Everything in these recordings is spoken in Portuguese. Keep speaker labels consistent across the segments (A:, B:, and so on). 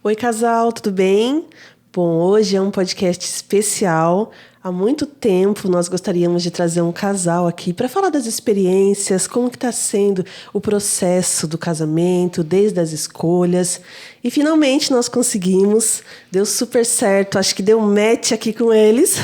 A: Oi, casal, tudo bem? Bom, hoje é um podcast especial. Há muito tempo nós gostaríamos de trazer um casal aqui para falar das experiências, como que está sendo o processo do casamento, desde as escolhas. E finalmente nós conseguimos, deu super certo, acho que deu um match aqui com eles.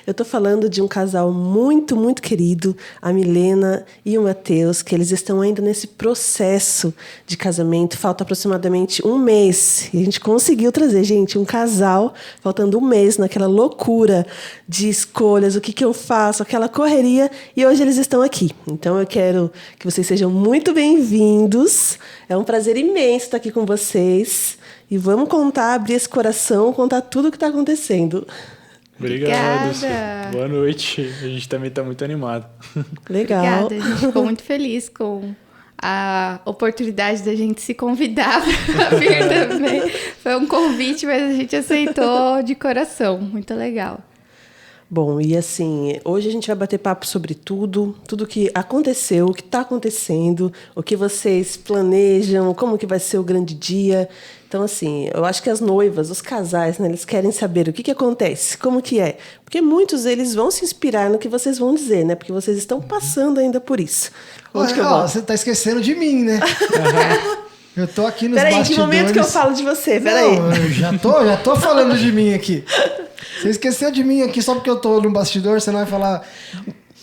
A: Eu estou falando de um casal muito, muito querido, a Milena e o Matheus, que eles estão ainda nesse processo de casamento. Falta aproximadamente um mês. E a gente conseguiu trazer, gente, um casal, faltando um mês naquela loucura de escolhas, o que eu faço, aquela correria, e hoje eles estão aqui. Então eu quero que vocês sejam muito bem-vindos. É um prazer imenso estar aqui com vocês. E vamos abrir esse coração, contar tudo o que está acontecendo.
B: Obrigado. Boa noite. A gente também está muito animado.
A: Legal.
C: Obrigada. A gente ficou muito feliz com a oportunidade da gente se convidar para vir também. Foi um convite, mas a gente aceitou de coração. Muito legal.
A: Bom, e assim, hoje a gente vai bater papo sobre tudo que aconteceu, o que está acontecendo, o que vocês planejam, como que vai ser o grande dia. Então, assim, eu acho que as noivas, os casais, né, eles querem saber o que acontece, como que é. Porque muitos eles vão se inspirar no que vocês vão dizer, né? Porque vocês estão passando ainda por isso. Onde que eu vou?
D: Você está esquecendo de mim, né? Eu tô aqui nos
A: bastidores. Peraí, que momento que eu falo de você? Peraí.
D: Não, eu já tô falando de mim aqui. Você esqueceu de mim aqui só porque eu tô no bastidor, você não vai falar...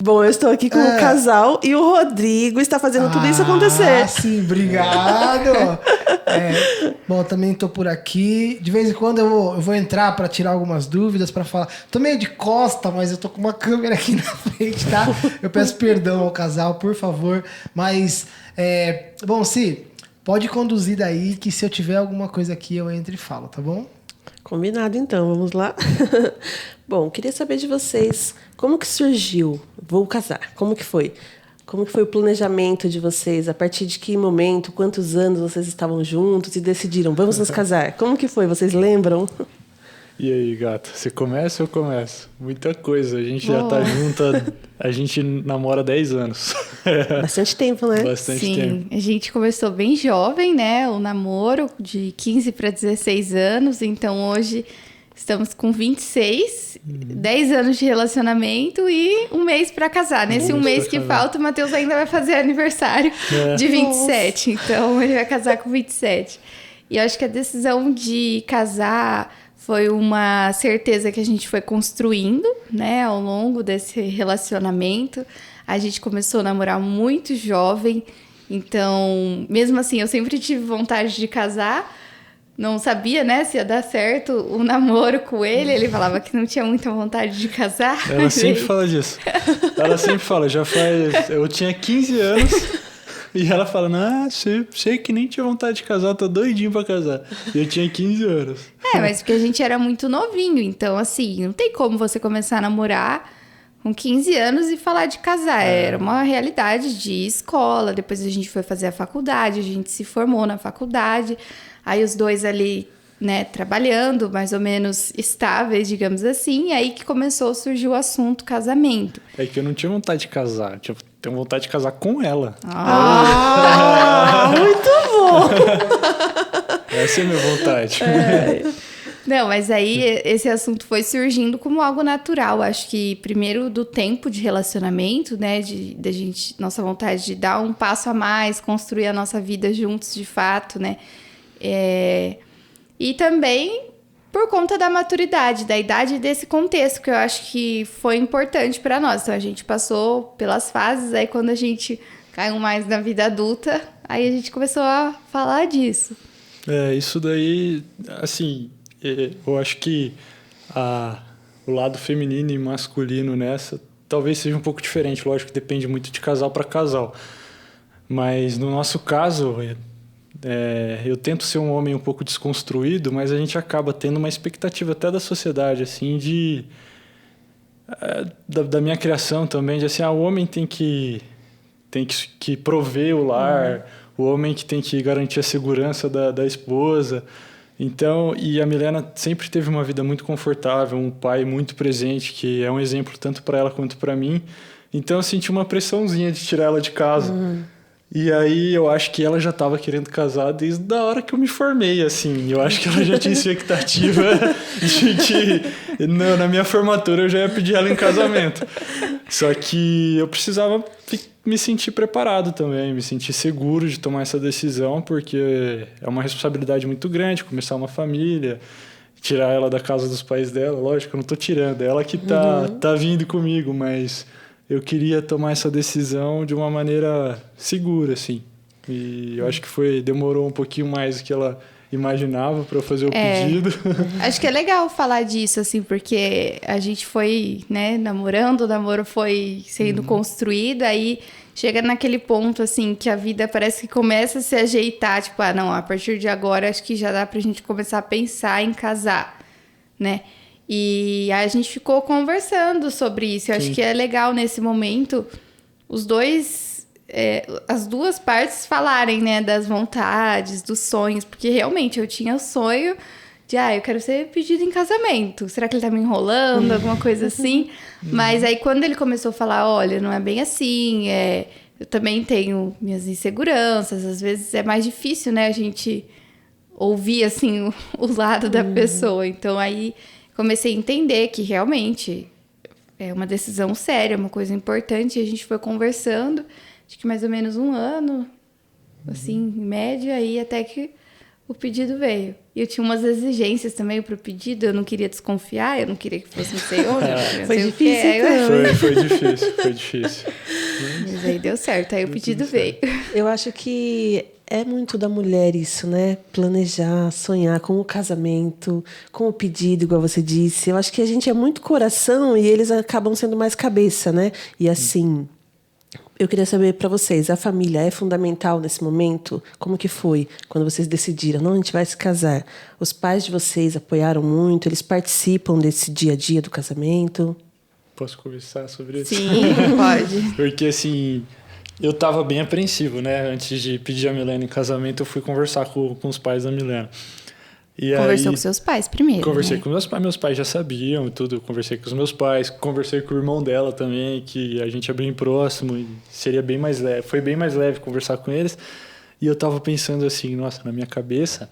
A: Bom, eu estou aqui com o casal e o Rodrigo está fazendo tudo isso acontecer.
D: Ah, sim, obrigado. Bom, também tô por aqui. De vez em quando eu vou entrar para tirar algumas dúvidas, para falar. Tô meio de costa, mas eu tô com uma câmera aqui na frente, tá? Eu peço perdão ao casal, por favor. Mas, bom, Si, pode conduzir daí que se eu tiver alguma coisa aqui eu entro e falo, tá bom?
A: Combinado, então. Vamos lá? Bom, queria saber de vocês, como que surgiu? Vou casar. Como que foi? Como que foi o planejamento de vocês? A partir de que momento, quantos anos vocês estavam juntos e decidiram, vamos nos casar? Como que foi? Vocês lembram?
B: E aí, gata, você começa ou eu começo? Muita coisa, a gente já tá junto, a gente namora 10 anos.
A: Bastante tempo, né?
B: Bastante tempo.
C: Sim, a gente começou bem jovem, né? O namoro de 15 para 16 anos, então hoje estamos com 26, 10 anos de relacionamento e um mês para casar. Nesse um mês que falta, o Matheus ainda vai fazer aniversário de 27, então ele vai casar com 27. E eu acho que a decisão de casar foi uma certeza que a gente foi construindo, né, ao longo desse relacionamento. A gente começou a namorar muito jovem, então, mesmo assim, eu sempre tive vontade de casar. Não sabia, né, se ia dar certo o namoro com ele. Ele falava que não tinha muita vontade de casar.
B: Ela sempre fala disso. Ela sempre fala, eu tinha 15 anos... E ela fala, sei que nem tinha vontade de casar, tô doidinho pra casar. E eu tinha 15 anos.
C: Mas porque a gente era muito novinho, então assim, não tem como você começar a namorar com 15 anos e falar de casar. Era uma realidade de escola, depois a gente foi fazer a faculdade, a gente se formou na faculdade, aí os dois ali, né, trabalhando, mais ou menos estáveis, digamos assim, e aí que começou a surgir o assunto casamento.
B: É que eu não tinha vontade de casar, tenho vontade de casar com ela.
A: Muito bom!
B: Essa é a minha vontade.
C: Não, mas aí esse assunto foi surgindo como algo natural. Acho que primeiro do tempo de relacionamento, né, da gente, nossa vontade de dar um passo a mais, construir a nossa vida juntos de fato, né, e também por conta da maturidade, da idade desse contexto, que eu acho que foi importante para nós. Então, a gente passou pelas fases, aí quando a gente caiu mais na vida adulta, aí a gente começou a falar disso.
B: Isso daí, assim, eu acho que o lado feminino e masculino nessa talvez seja um pouco diferente. Lógico que depende muito de casal para casal. Mas no nosso caso... eu tento ser um homem um pouco desconstruído, mas a gente acaba tendo uma expectativa até da sociedade, assim, da minha criação também, de assim, o homem tem que prover o lar, o homem que tem que garantir a segurança da esposa. Então, e a Milena sempre teve uma vida muito confortável, um pai muito presente, que é um exemplo tanto para ela quanto para mim. Então, eu senti uma pressãozinha de tirar ela de casa. E aí eu acho que ela já estava querendo casar desde a hora que eu me formei, assim. Eu acho que ela já tinha expectativa de que na minha formatura eu já ia pedir ela em casamento. Só que eu precisava me sentir preparado também, me sentir seguro de tomar essa decisão, porque é uma responsabilidade muito grande, começar uma família, tirar ela da casa dos pais dela. Lógico, eu não estou tirando, é ela que tá vindo comigo, mas eu queria tomar essa decisão de uma maneira segura, assim. E eu acho que demorou um pouquinho mais do que ela imaginava para eu fazer o pedido.
C: Acho que é legal falar disso, assim, porque a gente foi, né, namorando, o namoro foi sendo construído, aí chega naquele ponto, assim, que a vida parece que começa a se ajeitar, tipo, não, a partir de agora acho que já dá pra gente começar a pensar em casar, né? E aí a gente ficou conversando sobre isso. Eu acho que é legal nesse momento os dois, as duas partes falarem, né, das vontades, dos sonhos, porque realmente eu tinha o sonho de, eu quero ser pedido em casamento. Será que ele tá me enrolando, alguma coisa assim? Mas aí quando ele começou a falar, olha, não é bem assim, eu também tenho minhas inseguranças, às vezes é mais difícil, né, a gente ouvir, assim, o lado da pessoa. Então aí comecei a entender que realmente é uma decisão séria, uma coisa importante. E a gente foi conversando, acho que mais ou menos 1 ano, assim, em média, aí até que o pedido veio. E eu tinha umas exigências também pro pedido, eu não queria desconfiar, eu não queria que fosse não sei onde.
A: Foi difícil, então.
B: Foi difícil.
C: Mas aí deu certo, aí o pedido veio.
A: Eu acho que é muito da mulher isso, né? Planejar, sonhar com o casamento, com o pedido, igual você disse. Eu acho que a gente é muito coração e eles acabam sendo mais cabeça, né? E assim, eu queria saber para vocês, a família é fundamental nesse momento? Como que foi quando vocês decidiram, não, a gente vai se casar? Os pais de vocês apoiaram muito? Eles participam desse dia a dia do casamento?
B: Posso conversar sobre isso?
C: Sim, pode.
B: Porque, assim, eu tava bem apreensivo, né? Antes de pedir a Milena em casamento, eu fui conversar com os pais da Milena. E
C: Conversou
B: aí,
C: com seus pais primeiro,
B: conversei
C: né?
B: com meus pais já sabiam e tudo. Conversei com os meus pais, conversei com o irmão dela também, que a gente é bem próximo e seria bem mais leve. Foi bem mais leve conversar com eles. E eu tava pensando assim, nossa, na minha cabeça,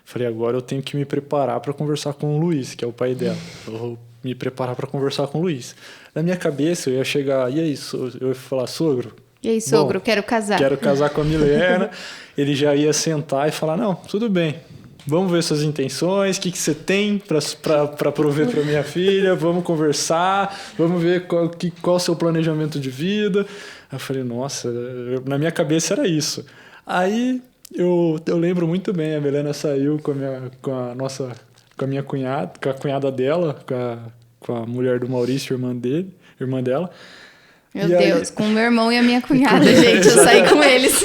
B: falei, agora eu tenho que me preparar para conversar com o Luiz, que é o pai dela. Eu vou me preparar para conversar com o Luiz. Na minha cabeça, eu ia chegar, e aí, eu ia falar, sogro?
C: E aí, sogro,
B: Bom,
C: quero casar.
B: Quero casar com a Milena. Ele já ia sentar e falar, não, tudo bem. Vamos ver suas intenções, o que você tem para prover para minha filha, vamos conversar, vamos ver qual o seu planejamento de vida. Aí eu falei, nossa, na minha cabeça era isso. Aí eu lembro muito bem, a Milena saiu com a minha cunhada, com a cunhada dela, com a mulher do Maurício, irmã dela.
C: Meu Deus, com o meu irmão e a minha cunhada, gente, eu saí com eles.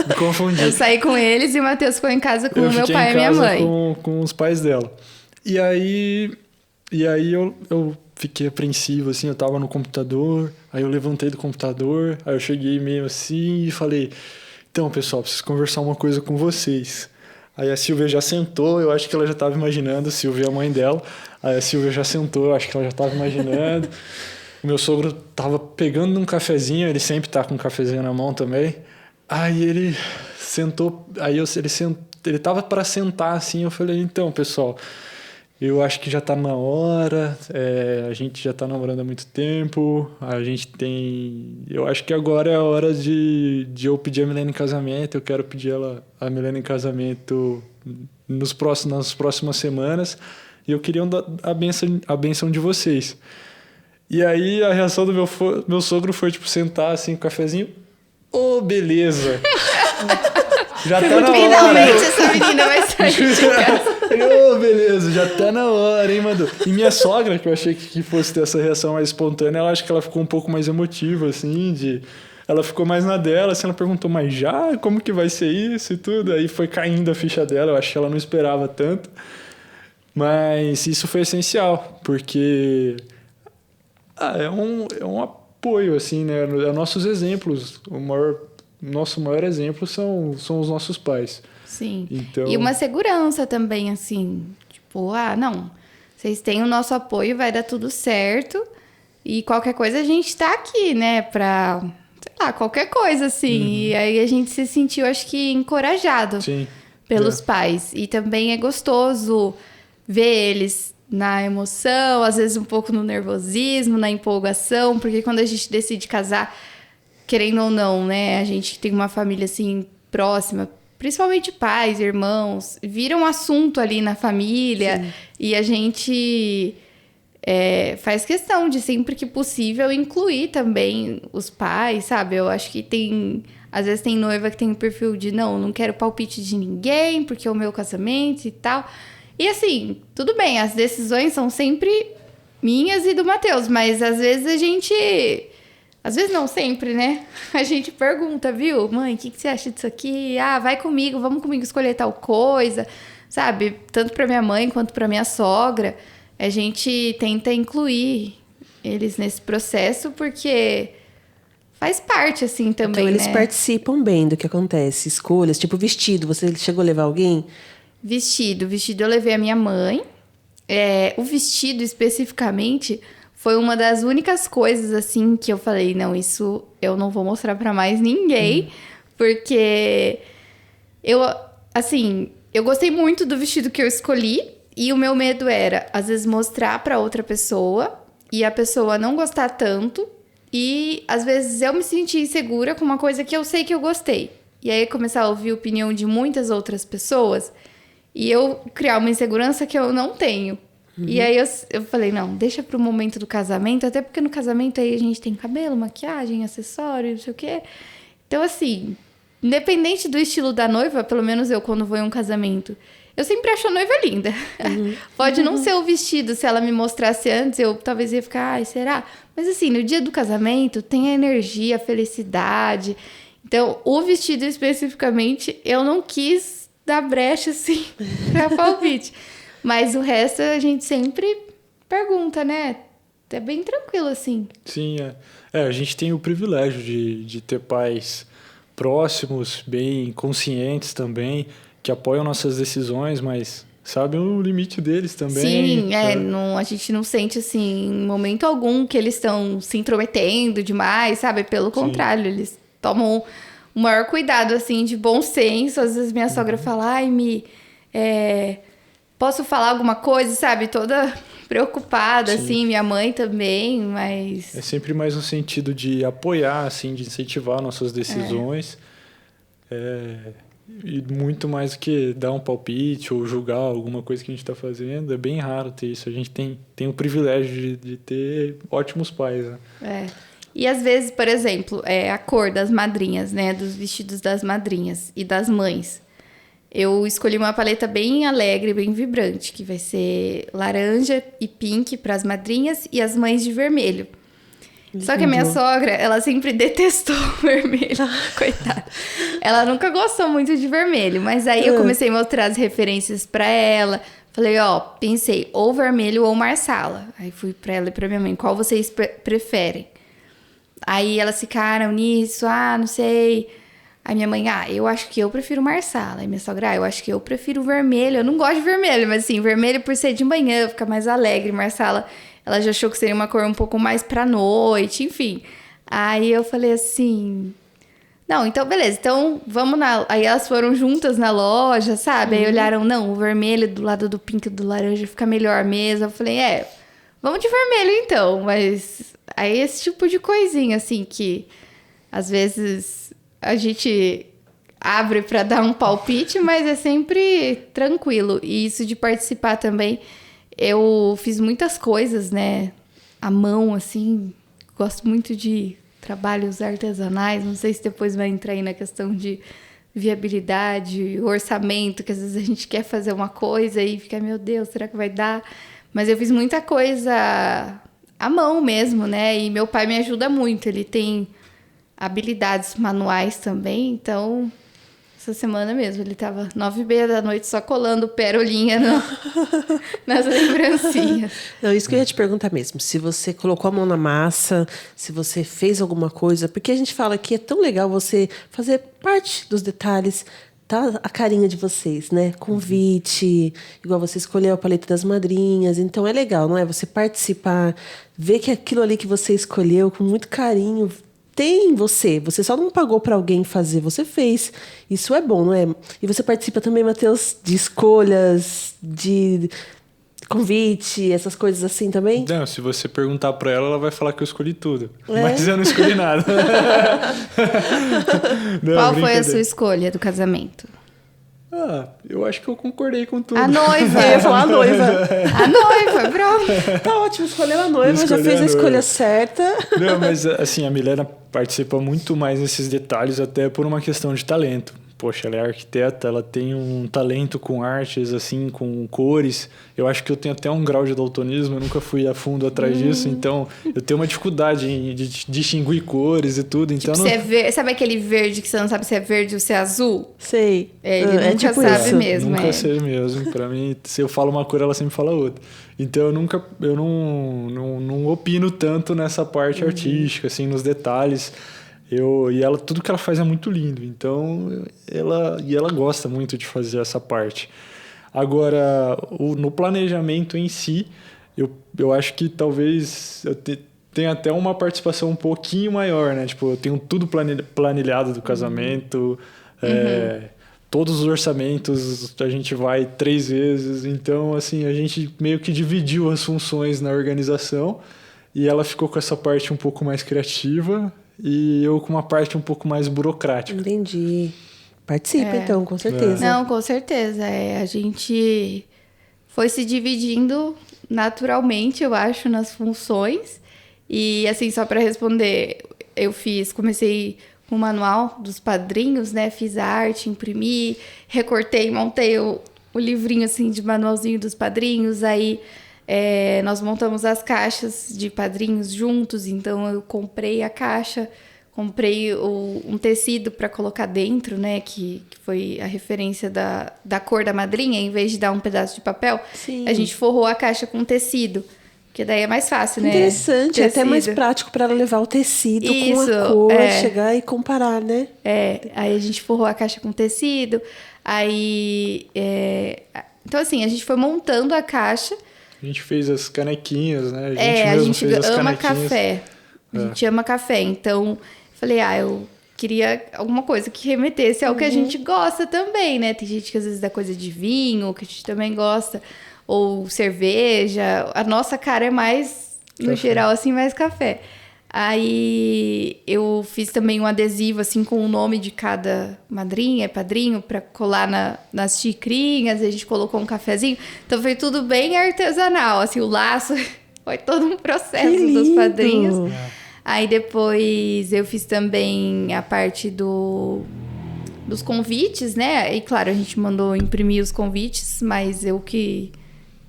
B: Me confundi.
C: Eu saí com eles e o Matheus ficou em casa com o meu pai e minha mãe.
B: Com os pais dela. E aí eu fiquei apreensivo, assim, eu tava no computador, aí eu levantei do computador, aí eu cheguei meio assim e falei, então, pessoal, preciso conversar uma coisa com vocês. Aí a Silvia já sentou, eu acho que ela já tava imaginando, a Silvia é a mãe dela, aí a Silvia já sentou, eu acho que ela já tava imaginando. O meu sogro tava pegando um cafezinho, ele sempre tá com um cafezinho na mão também. Aí ele sentou, ele tava para sentar assim, eu falei, então, pessoal, eu acho que já tá na hora, a gente já tá namorando há muito tempo, eu acho que agora é a hora de eu pedir a Milena em casamento, eu quero pedir a Milena em casamento nas próximas semanas, e eu queria a bênção de vocês. E aí a reação do meu sogro foi, tipo, sentar assim com o cafezinho. Beleza. Já tá na hora.
C: Finalmente essa menina vai sair de casa.
B: Beleza, já tá na hora, hein, mano? E minha sogra, que eu achei que fosse ter essa reação mais espontânea, ela acho que ela ficou um pouco mais emotiva, assim, ela ficou mais na dela, assim, ela perguntou, mas já? Como que vai ser isso e tudo? Aí foi caindo a ficha dela, eu acho que ela não esperava tanto. Mas isso foi essencial, porque é um apoio, assim, né? Nossos exemplos. Nosso maior exemplo são os nossos pais.
C: Sim.
B: Então...
C: E uma segurança também, assim. Tipo, não. Vocês têm o nosso apoio, vai dar tudo certo. E qualquer coisa a gente tá aqui, né? Pra, sei qualquer coisa, assim. E aí a gente se sentiu, acho que, encorajado
B: Sim.
C: pelos pais. E também é gostoso ver eles na emoção, às vezes um pouco no nervosismo, na empolgação, porque quando a gente decide casar, querendo ou não, né, a gente tem uma família assim próxima, principalmente pais, irmãos, vira um assunto ali na família. Sim. E a gente faz questão de, sempre que possível, incluir também os pais, sabe? Eu acho que às vezes tem noiva que tem o perfil de não quero palpite de ninguém, porque é o meu casamento e tal. E assim, tudo bem, as decisões são sempre minhas e do Matheus, mas às vezes às vezes não sempre, né? A gente pergunta, viu? Mãe, o que você acha disso aqui? Vai comigo, vamos comigo escolher tal coisa, sabe? Tanto pra minha mãe quanto pra minha sogra. A gente tenta incluir eles nesse processo, porque faz parte, assim, também,
A: então, eles
C: né?
A: participam bem do que acontece. Escolhas, tipo vestido. Você chegou a levar alguém?
C: Vestido eu levei a minha mãe. O vestido, especificamente, foi uma das únicas coisas, assim, que eu falei, não, isso eu não vou mostrar pra mais ninguém, porque eu gostei muito do vestido que eu escolhi, e o meu medo era, às vezes, mostrar pra outra pessoa, e a pessoa não gostar tanto, e, às vezes, eu me sentir insegura com uma coisa que eu sei que eu gostei. E aí, começar a ouvir a opinião de muitas outras pessoas, e eu criar uma insegurança que eu não tenho. E aí eu falei, não, deixa pro momento do casamento, até porque no casamento aí a gente tem cabelo, maquiagem, acessório, não sei o quê. Então, assim, independente do estilo da noiva, pelo menos eu, quando vou em um casamento, eu sempre acho a noiva linda. Pode não ser o vestido, se ela me mostrasse antes, eu talvez ia ficar, será? Mas assim, no dia do casamento, tem a energia, a felicidade. Então, o vestido especificamente, eu não quis dar brecha, assim, pra palpite. Mas o resto a gente sempre pergunta, né? É bem tranquilo, assim.
B: Sim, a gente tem o privilégio de ter pais próximos, bem conscientes também, que apoiam nossas decisões, mas sabem o limite deles também.
C: Sim, a gente não sente, assim, em momento algum que eles estão se intrometendo demais, sabe? Pelo contrário, eles tomam o maior cuidado, assim, de bom senso. Às vezes minha sogra fala, posso falar alguma coisa, sabe? Toda preocupada, assim, minha mãe também, mas...
B: É sempre mais no sentido de apoiar, assim, de incentivar nossas decisões. E muito mais do que dar um palpite ou julgar alguma coisa que a gente está fazendo. É bem raro ter isso. A gente tem o privilégio de ter ótimos pais, né?
C: E às vezes, por exemplo, a cor das madrinhas, né? Dos vestidos das madrinhas e das mães. Eu escolhi uma paleta bem alegre, bem vibrante, que vai ser laranja e pink para as madrinhas e as mães de vermelho. Só que a minha sogra, ela sempre detestou vermelho, coitada. Ela nunca gostou muito de vermelho, mas aí eu comecei a mostrar as referências para ela. Falei, pensei, ou vermelho ou marsala. Aí fui para ela e para minha mãe, qual vocês preferem? Aí elas ficaram nisso, não sei... Aí minha mãe, eu acho que eu prefiro marsala. Aí minha sogra, eu acho que eu prefiro vermelho. Eu não gosto de vermelho, mas assim, vermelho por ser de manhã, fica mais alegre. Marsala, ela já achou que seria uma cor um pouco mais pra noite, enfim. Aí eu falei assim, não, então beleza, então vamos na... Aí elas foram juntas na loja, sabe? Aí olharam, não, o vermelho do lado do pink e do laranja fica melhor mesmo. Eu falei, vamos de vermelho então. Mas aí esse tipo de coisinha, assim, que às vezes... A gente abre para dar um palpite, mas é sempre tranquilo. E isso de participar também, eu fiz muitas coisas, né? À mão, assim. Gosto muito de trabalhos artesanais. Não sei se depois vai entrar aí na questão de viabilidade, orçamento, que às vezes a gente quer fazer uma coisa e fica, meu Deus, será que vai dar? Mas eu fiz muita coisa à mão mesmo, né? E meu pai me ajuda muito. Ele tem... habilidades manuais também, então essa semana mesmo ele tava 9h30 da noite só colando perolinha nas lembrancinhas.
A: Não, isso que eu ia te perguntar mesmo, se você colocou a mão na massa, se você fez alguma coisa, porque a gente fala que é tão legal você fazer parte dos detalhes, tá a carinha de vocês, né? Convite, igual você escolheu a paleta das madrinhas, então é legal, não é? Você participar, ver que aquilo ali que você escolheu com muito carinho tem em você. Você só não pagou para alguém fazer, você fez. Isso é bom, não é? E você participa também, Matheus, de escolhas, de convite, essas coisas assim também?
B: Não, se você perguntar pra ela, ela vai falar que eu escolhi tudo.
A: É?
B: Mas eu não escolhi nada. Não,
C: Qual foi a
B: brincadeira.
C: sua escolha do casamento?
B: Eu acho que eu concordei com tudo.
C: A noiva.
A: Eu ia falar a noiva.
C: A noiva, pronto.
A: Tá ótimo, escolheu a noiva, já
B: Escolheu
A: fez a
B: a
A: escolha
B: noiva.
A: certa.
B: Não, mas assim, a Milena participa muito mais nesses detalhes, até por uma questão de talento. Poxa, ela é arquiteta, ela tem um talento com artes, assim, com cores. Eu acho que eu tenho até um grau de daltonismo, eu nunca fui a fundo atrás disso, então eu tenho uma dificuldade de distinguir cores e tudo. Então
C: Tipo,
B: não...
C: você vê, sabe aquele verde que você não sabe se é verde ou se é azul?
A: Sei.
C: Ele nunca
A: tipo
C: sabe
A: isso.
C: mesmo.
B: Nunca sei mesmo. Pra mim, se eu falo uma cor, ela sempre fala outra. Então eu não opino tanto nessa parte artística, assim, nos detalhes. E ela, tudo que ela faz é muito lindo. Então, ela gosta muito de fazer essa parte. Agora, no planejamento em si, eu acho que talvez eu tenha até uma participação um pouquinho maior, né? Tipo, eu tenho tudo planilhado do casamento, todos os orçamentos a gente vai 3 vezes. Então, assim, a gente meio que dividiu as funções na organização e ela ficou com essa parte um pouco mais criativa e eu com uma parte um pouco mais burocrática.
A: Entendi. Participa, então, com certeza.
C: Não, com certeza. A gente foi se dividindo naturalmente, eu acho, nas funções. E, assim, só para responder, comecei com o manual dos padrinhos, né? Fiz a arte, imprimi, recortei, montei o livrinho, assim, de manualzinho dos padrinhos. Aí, nós montamos as caixas de padrinhos juntos. Então, eu comprei a caixa, comprei um tecido para colocar dentro, né? Que foi a referência da cor da madrinha. Em vez de dar um pedaço de papel,
A: Sim.
C: a gente forrou a caixa com tecido. Porque daí é mais fácil, né?
A: Interessante, é até mais
C: Tecido.
A: prático para ela levar o tecido com
C: Isso,
A: a cor, chegar e comparar, né?
C: Aí a gente forrou a caixa com tecido. Aí. Então, assim, a gente foi montando a caixa.
B: A gente fez as canequinhas, né?
C: A
B: mesmo
C: gente
B: fez as
C: ama
B: canequinhas.
C: café. A gente ama café. Então, falei, eu queria alguma coisa que remetesse ao que a gente gosta também, né? Tem gente que às vezes dá coisa de vinho, que a gente também gosta. Ou cerveja. A nossa cara é mais, no geral, assim, mais café. Aí eu fiz também um adesivo, assim, com o nome de cada madrinha, padrinho, para colar nas xicrinhas. A gente colocou um cafezinho. Então foi tudo bem artesanal, assim, o laço foi todo um processo dos padrinhos. Aí depois eu fiz também a parte dos convites, né? E claro, a gente mandou imprimir os convites, mas eu que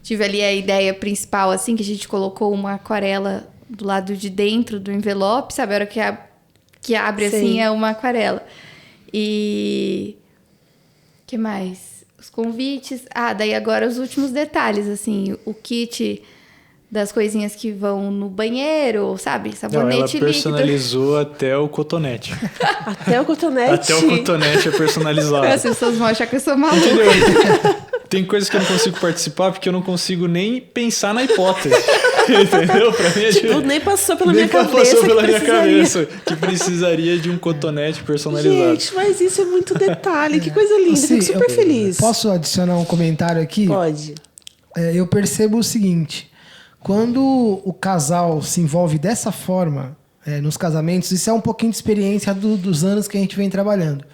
C: tive ali a ideia principal, assim, que a gente colocou uma aquarela do lado de dentro do envelope, sabe? A hora que abre,
A: Sei.
C: assim, é uma aquarela. E... que mais? Os convites. Daí agora os últimos detalhes, assim, o kit das coisinhas que vão no banheiro, sabe? Sabonete
B: ela
C: líquido.
B: personalizou até o cotonete.
A: Até o cotonete.
B: Até o cotonete é personalizado.
C: As pessoas vão achar que eu sou maluca.
B: Tem coisas que eu não consigo participar porque eu não consigo nem pensar na hipótese. Entendeu? Pra mim é
A: Tipo, nem passou pela
B: nem
A: minha cabeça.
B: passou
A: que
B: pela minha
A: precisaria.
B: cabeça que precisaria de um cotonete personalizado.
A: Gente, mas isso é muito detalhe. Que coisa linda.
D: Assim,
A: Fico super feliz.
D: Posso adicionar um comentário aqui?
A: Pode.
D: Eu percebo o seguinte: quando o casal se envolve dessa forma nos casamentos, isso é um pouquinho de experiência dos anos que a gente vem trabalhando.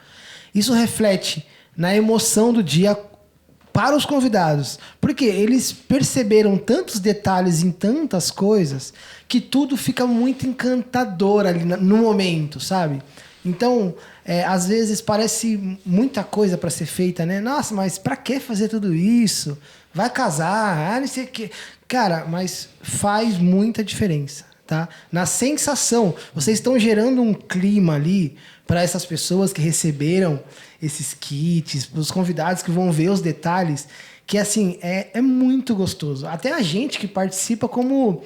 D: Isso reflete na emoção do dia para os convidados, porque eles perceberam tantos detalhes em tantas coisas que tudo fica muito encantador ali no momento, sabe? Então, às vezes parece muita coisa para ser feita, né? Nossa, mas para que fazer tudo isso? Vai casar, não sei o quê. Cara, mas faz muita diferença, tá? Na sensação, vocês estão gerando um clima ali para essas pessoas que receberam esses kits, para os convidados que vão ver os detalhes, que assim, é muito gostoso. Até a gente que participa como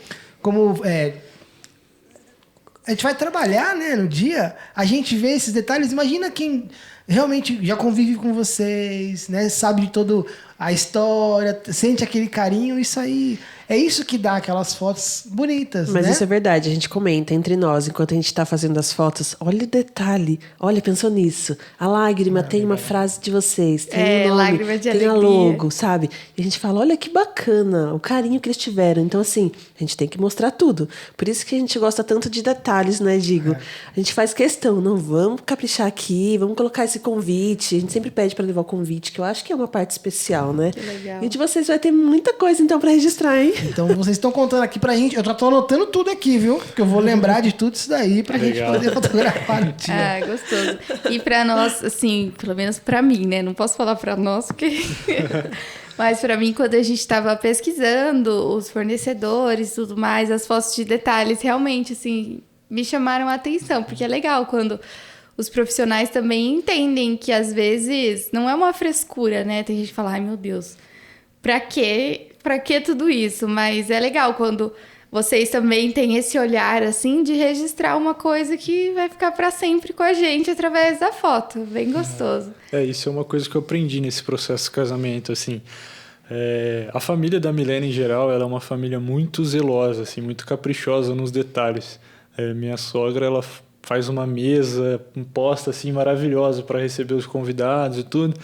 D: a gente vai trabalhar, né, no dia, a gente vê esses detalhes. Imagina quem realmente já convive com vocês, né? Sabe de toda a história, sente aquele carinho, isso aí... É isso que dá aquelas fotos bonitas,
A: Mas
D: né?
A: isso é verdade, a gente comenta entre nós, enquanto a gente tá fazendo as fotos. Olha o detalhe, olha, pensou nisso. A lágrima tem uma frase de vocês, tem o nome,
C: lágrima de
A: tem a
C: alegria.
A: logo, sabe? E a gente fala, olha que bacana, o carinho que eles tiveram. Então, assim, a gente tem que mostrar tudo. Por isso que a gente gosta tanto de detalhes, né, Digo? A gente faz questão, não vamos caprichar aqui, vamos colocar esse convite. A gente sempre pede para levar o convite, que eu acho que é uma parte especial, né?
C: Que legal.
A: E de vocês vai ter muita coisa, então, para registrar, hein?
D: Então, vocês estão contando aqui pra gente. Eu já tô anotando tudo aqui, viu? Porque eu vou lembrar de tudo isso daí pra gente
B: Legal.
D: poder fotografar no dia.
C: Ah, gostoso. E pra nós, assim, pelo menos pra mim, né? Não posso falar pra nós, porque... Mas pra mim, quando a gente tava pesquisando os fornecedores e tudo mais, as fotos de detalhes, realmente, assim, me chamaram a atenção. Porque é legal quando os profissionais também entendem que, às vezes, não é uma frescura, né? Tem gente que fala, ai, meu Deus, pra quê? Pra que tudo isso? Mas é legal quando vocês também têm esse olhar, assim, de registrar uma coisa que vai ficar pra sempre com a gente através da foto. Bem gostoso.
B: Isso é uma coisa que eu aprendi nesse processo de casamento, assim. A família da Milena, em geral, ela é uma família muito zelosa, assim, muito caprichosa nos detalhes. Minha sogra, ela faz uma mesa imposta, assim, maravilhosa para receber os convidados e tudo.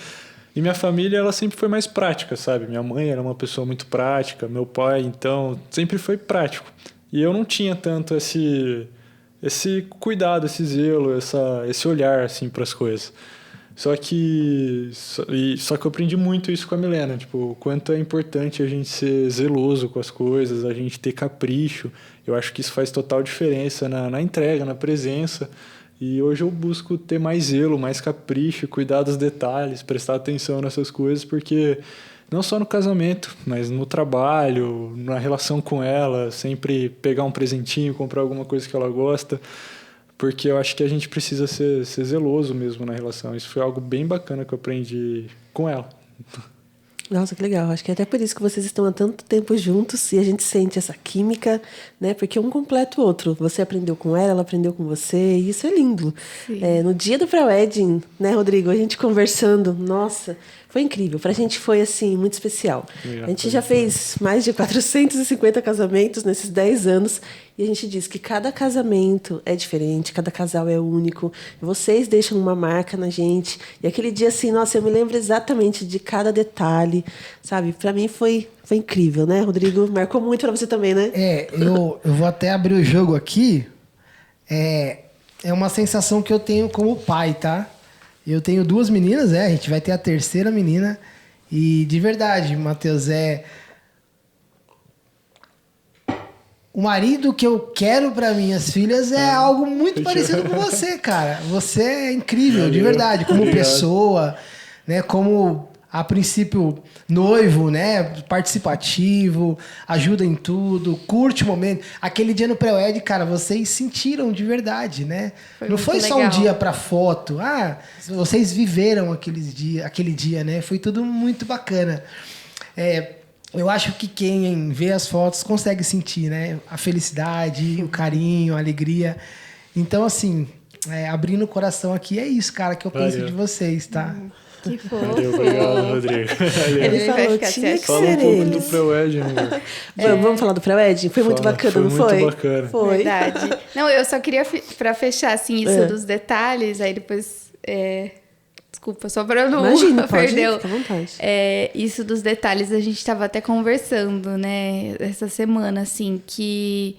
B: E minha família, ela sempre foi mais prática, sabe? Minha mãe era uma pessoa muito prática, meu pai, então, sempre foi prático. E eu não tinha tanto esse cuidado, esse zelo, esse olhar, assim, para as coisas. Só que eu aprendi muito isso com a Milena, tipo, o quanto é importante a gente ser zeloso com as coisas, a gente ter capricho. Eu acho que isso faz total diferença na entrega, na presença. E hoje eu busco ter mais zelo, mais capricho, cuidar dos detalhes, prestar atenção nessas coisas, porque não só no casamento, mas no trabalho, na relação com ela, sempre pegar um presentinho, comprar alguma coisa que ela gosta, porque eu acho que a gente precisa ser zeloso mesmo na relação. Isso foi algo bem bacana que eu aprendi com ela.
A: Nossa, que legal. Acho que é até por isso que vocês estão há tanto tempo juntos e a gente sente essa química, né? Porque um completa o outro. Você aprendeu com ela aprendeu com você, e isso é lindo. No dia do pré-wedding, né, Rodrigo? A gente conversando, nossa, foi incrível. Pra gente foi, assim, muito especial. A gente já fez mais de 450 casamentos nesses 10 anos e a gente diz que cada casamento é diferente, cada casal é único. Vocês deixam uma marca na gente. E aquele dia, assim, nossa, eu me lembro exatamente de cada detalhe, sabe? Pra mim foi incrível, né, Rodrigo? Marcou muito pra você também, né?
D: Eu vou até abrir o jogo aqui. É uma sensação que eu tenho como pai, tá? Eu tenho 2 meninas, a gente vai ter a 3ª menina. E de verdade, Matheus, o marido que eu quero para minhas filhas é algo muito parecido com você, cara. Você é incrível, de verdade, como pessoa, né? Como, a princípio, noivo, né? Participativo, ajuda em tudo, curte o momento. Aquele dia no pré-wedding, cara, vocês sentiram de verdade, né? Não foi só um dia para foto. Vocês viveram aquele dia, né? Foi tudo muito bacana. Eu acho que quem vê as fotos consegue sentir, né? A felicidade, o carinho, a alegria. Então, assim, abrindo o coração aqui, é isso, cara, que eu penso de vocês, tá?
C: Que fofo.
B: Valeu, obrigado, Rodrigo.
A: Ele falou, tinha que ser ele.
B: Do pré-wedding, amor.
A: Vamos falar do pré-wedding? Foi muito bacana, não foi?
B: Muito bacana.
A: Foi.
C: Verdade. Não, eu só queria, pra fechar, assim, isso dos detalhes, aí depois... Desculpa, só pra não perder.
A: Fica à vontade.
C: Isso dos detalhes, a gente tava até conversando, né, essa semana, assim, que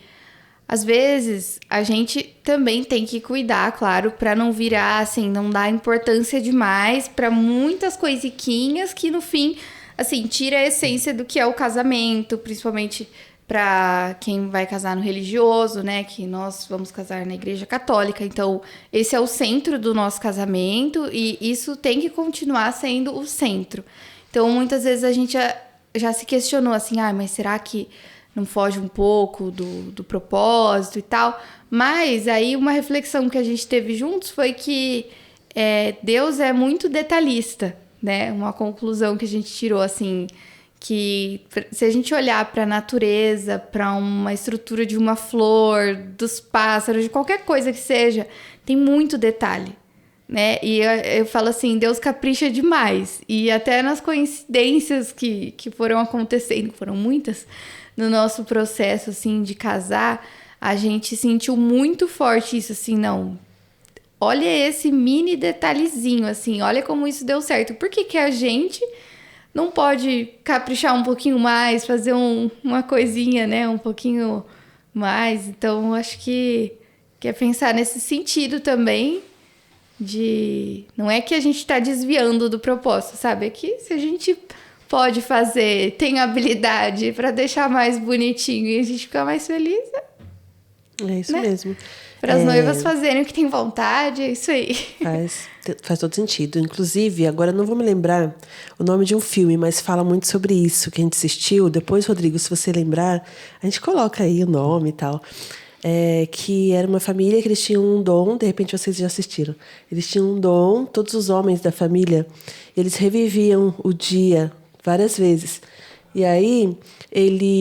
C: às vezes a gente também tem que cuidar, claro, pra não virar, assim, não dar importância demais pra muitas coisiquinhas que no fim, assim, tira a essência do que é o casamento, principalmente para quem vai casar no religioso, né? Que nós vamos casar na Igreja Católica. Então, esse é o centro do nosso casamento e isso tem que continuar sendo o centro. Então, muitas vezes a gente já se questionou assim, mas será que não foge um pouco do propósito e tal? Mas aí uma reflexão que a gente teve juntos foi que Deus é muito detalhista, né? Uma conclusão que a gente tirou, assim... que se a gente olhar para a natureza, para uma estrutura de uma flor, dos pássaros, de qualquer coisa que seja, tem muito detalhe. né? E eu falo assim, Deus capricha demais. E até nas coincidências que foram acontecendo, foram muitas, no nosso processo, assim, de casar, a gente sentiu muito forte isso, assim, não... Olha esse mini detalhezinho, assim, olha como isso deu certo. Por que a gente não pode caprichar um pouquinho mais, fazer uma coisinha, né? Um pouquinho mais. Então, acho que é pensar nesse sentido também de... Não é que a gente está desviando do propósito, sabe? É que se a gente pode fazer, tem habilidade para deixar mais bonitinho e a gente ficar mais feliz...
A: É isso
C: né?
A: mesmo.
C: Para as noivas fazerem o que tem vontade, é isso aí.
A: Faz todo sentido. Inclusive, agora não vou me lembrar o nome de um filme, mas fala muito sobre isso que a gente assistiu. Depois, Rodrigo, se você lembrar, a gente coloca aí o nome e tal. Que era uma família que eles tinham um dom, de repente vocês já assistiram. Eles tinham um dom, todos os homens da família, eles reviviam o dia várias vezes. E aí,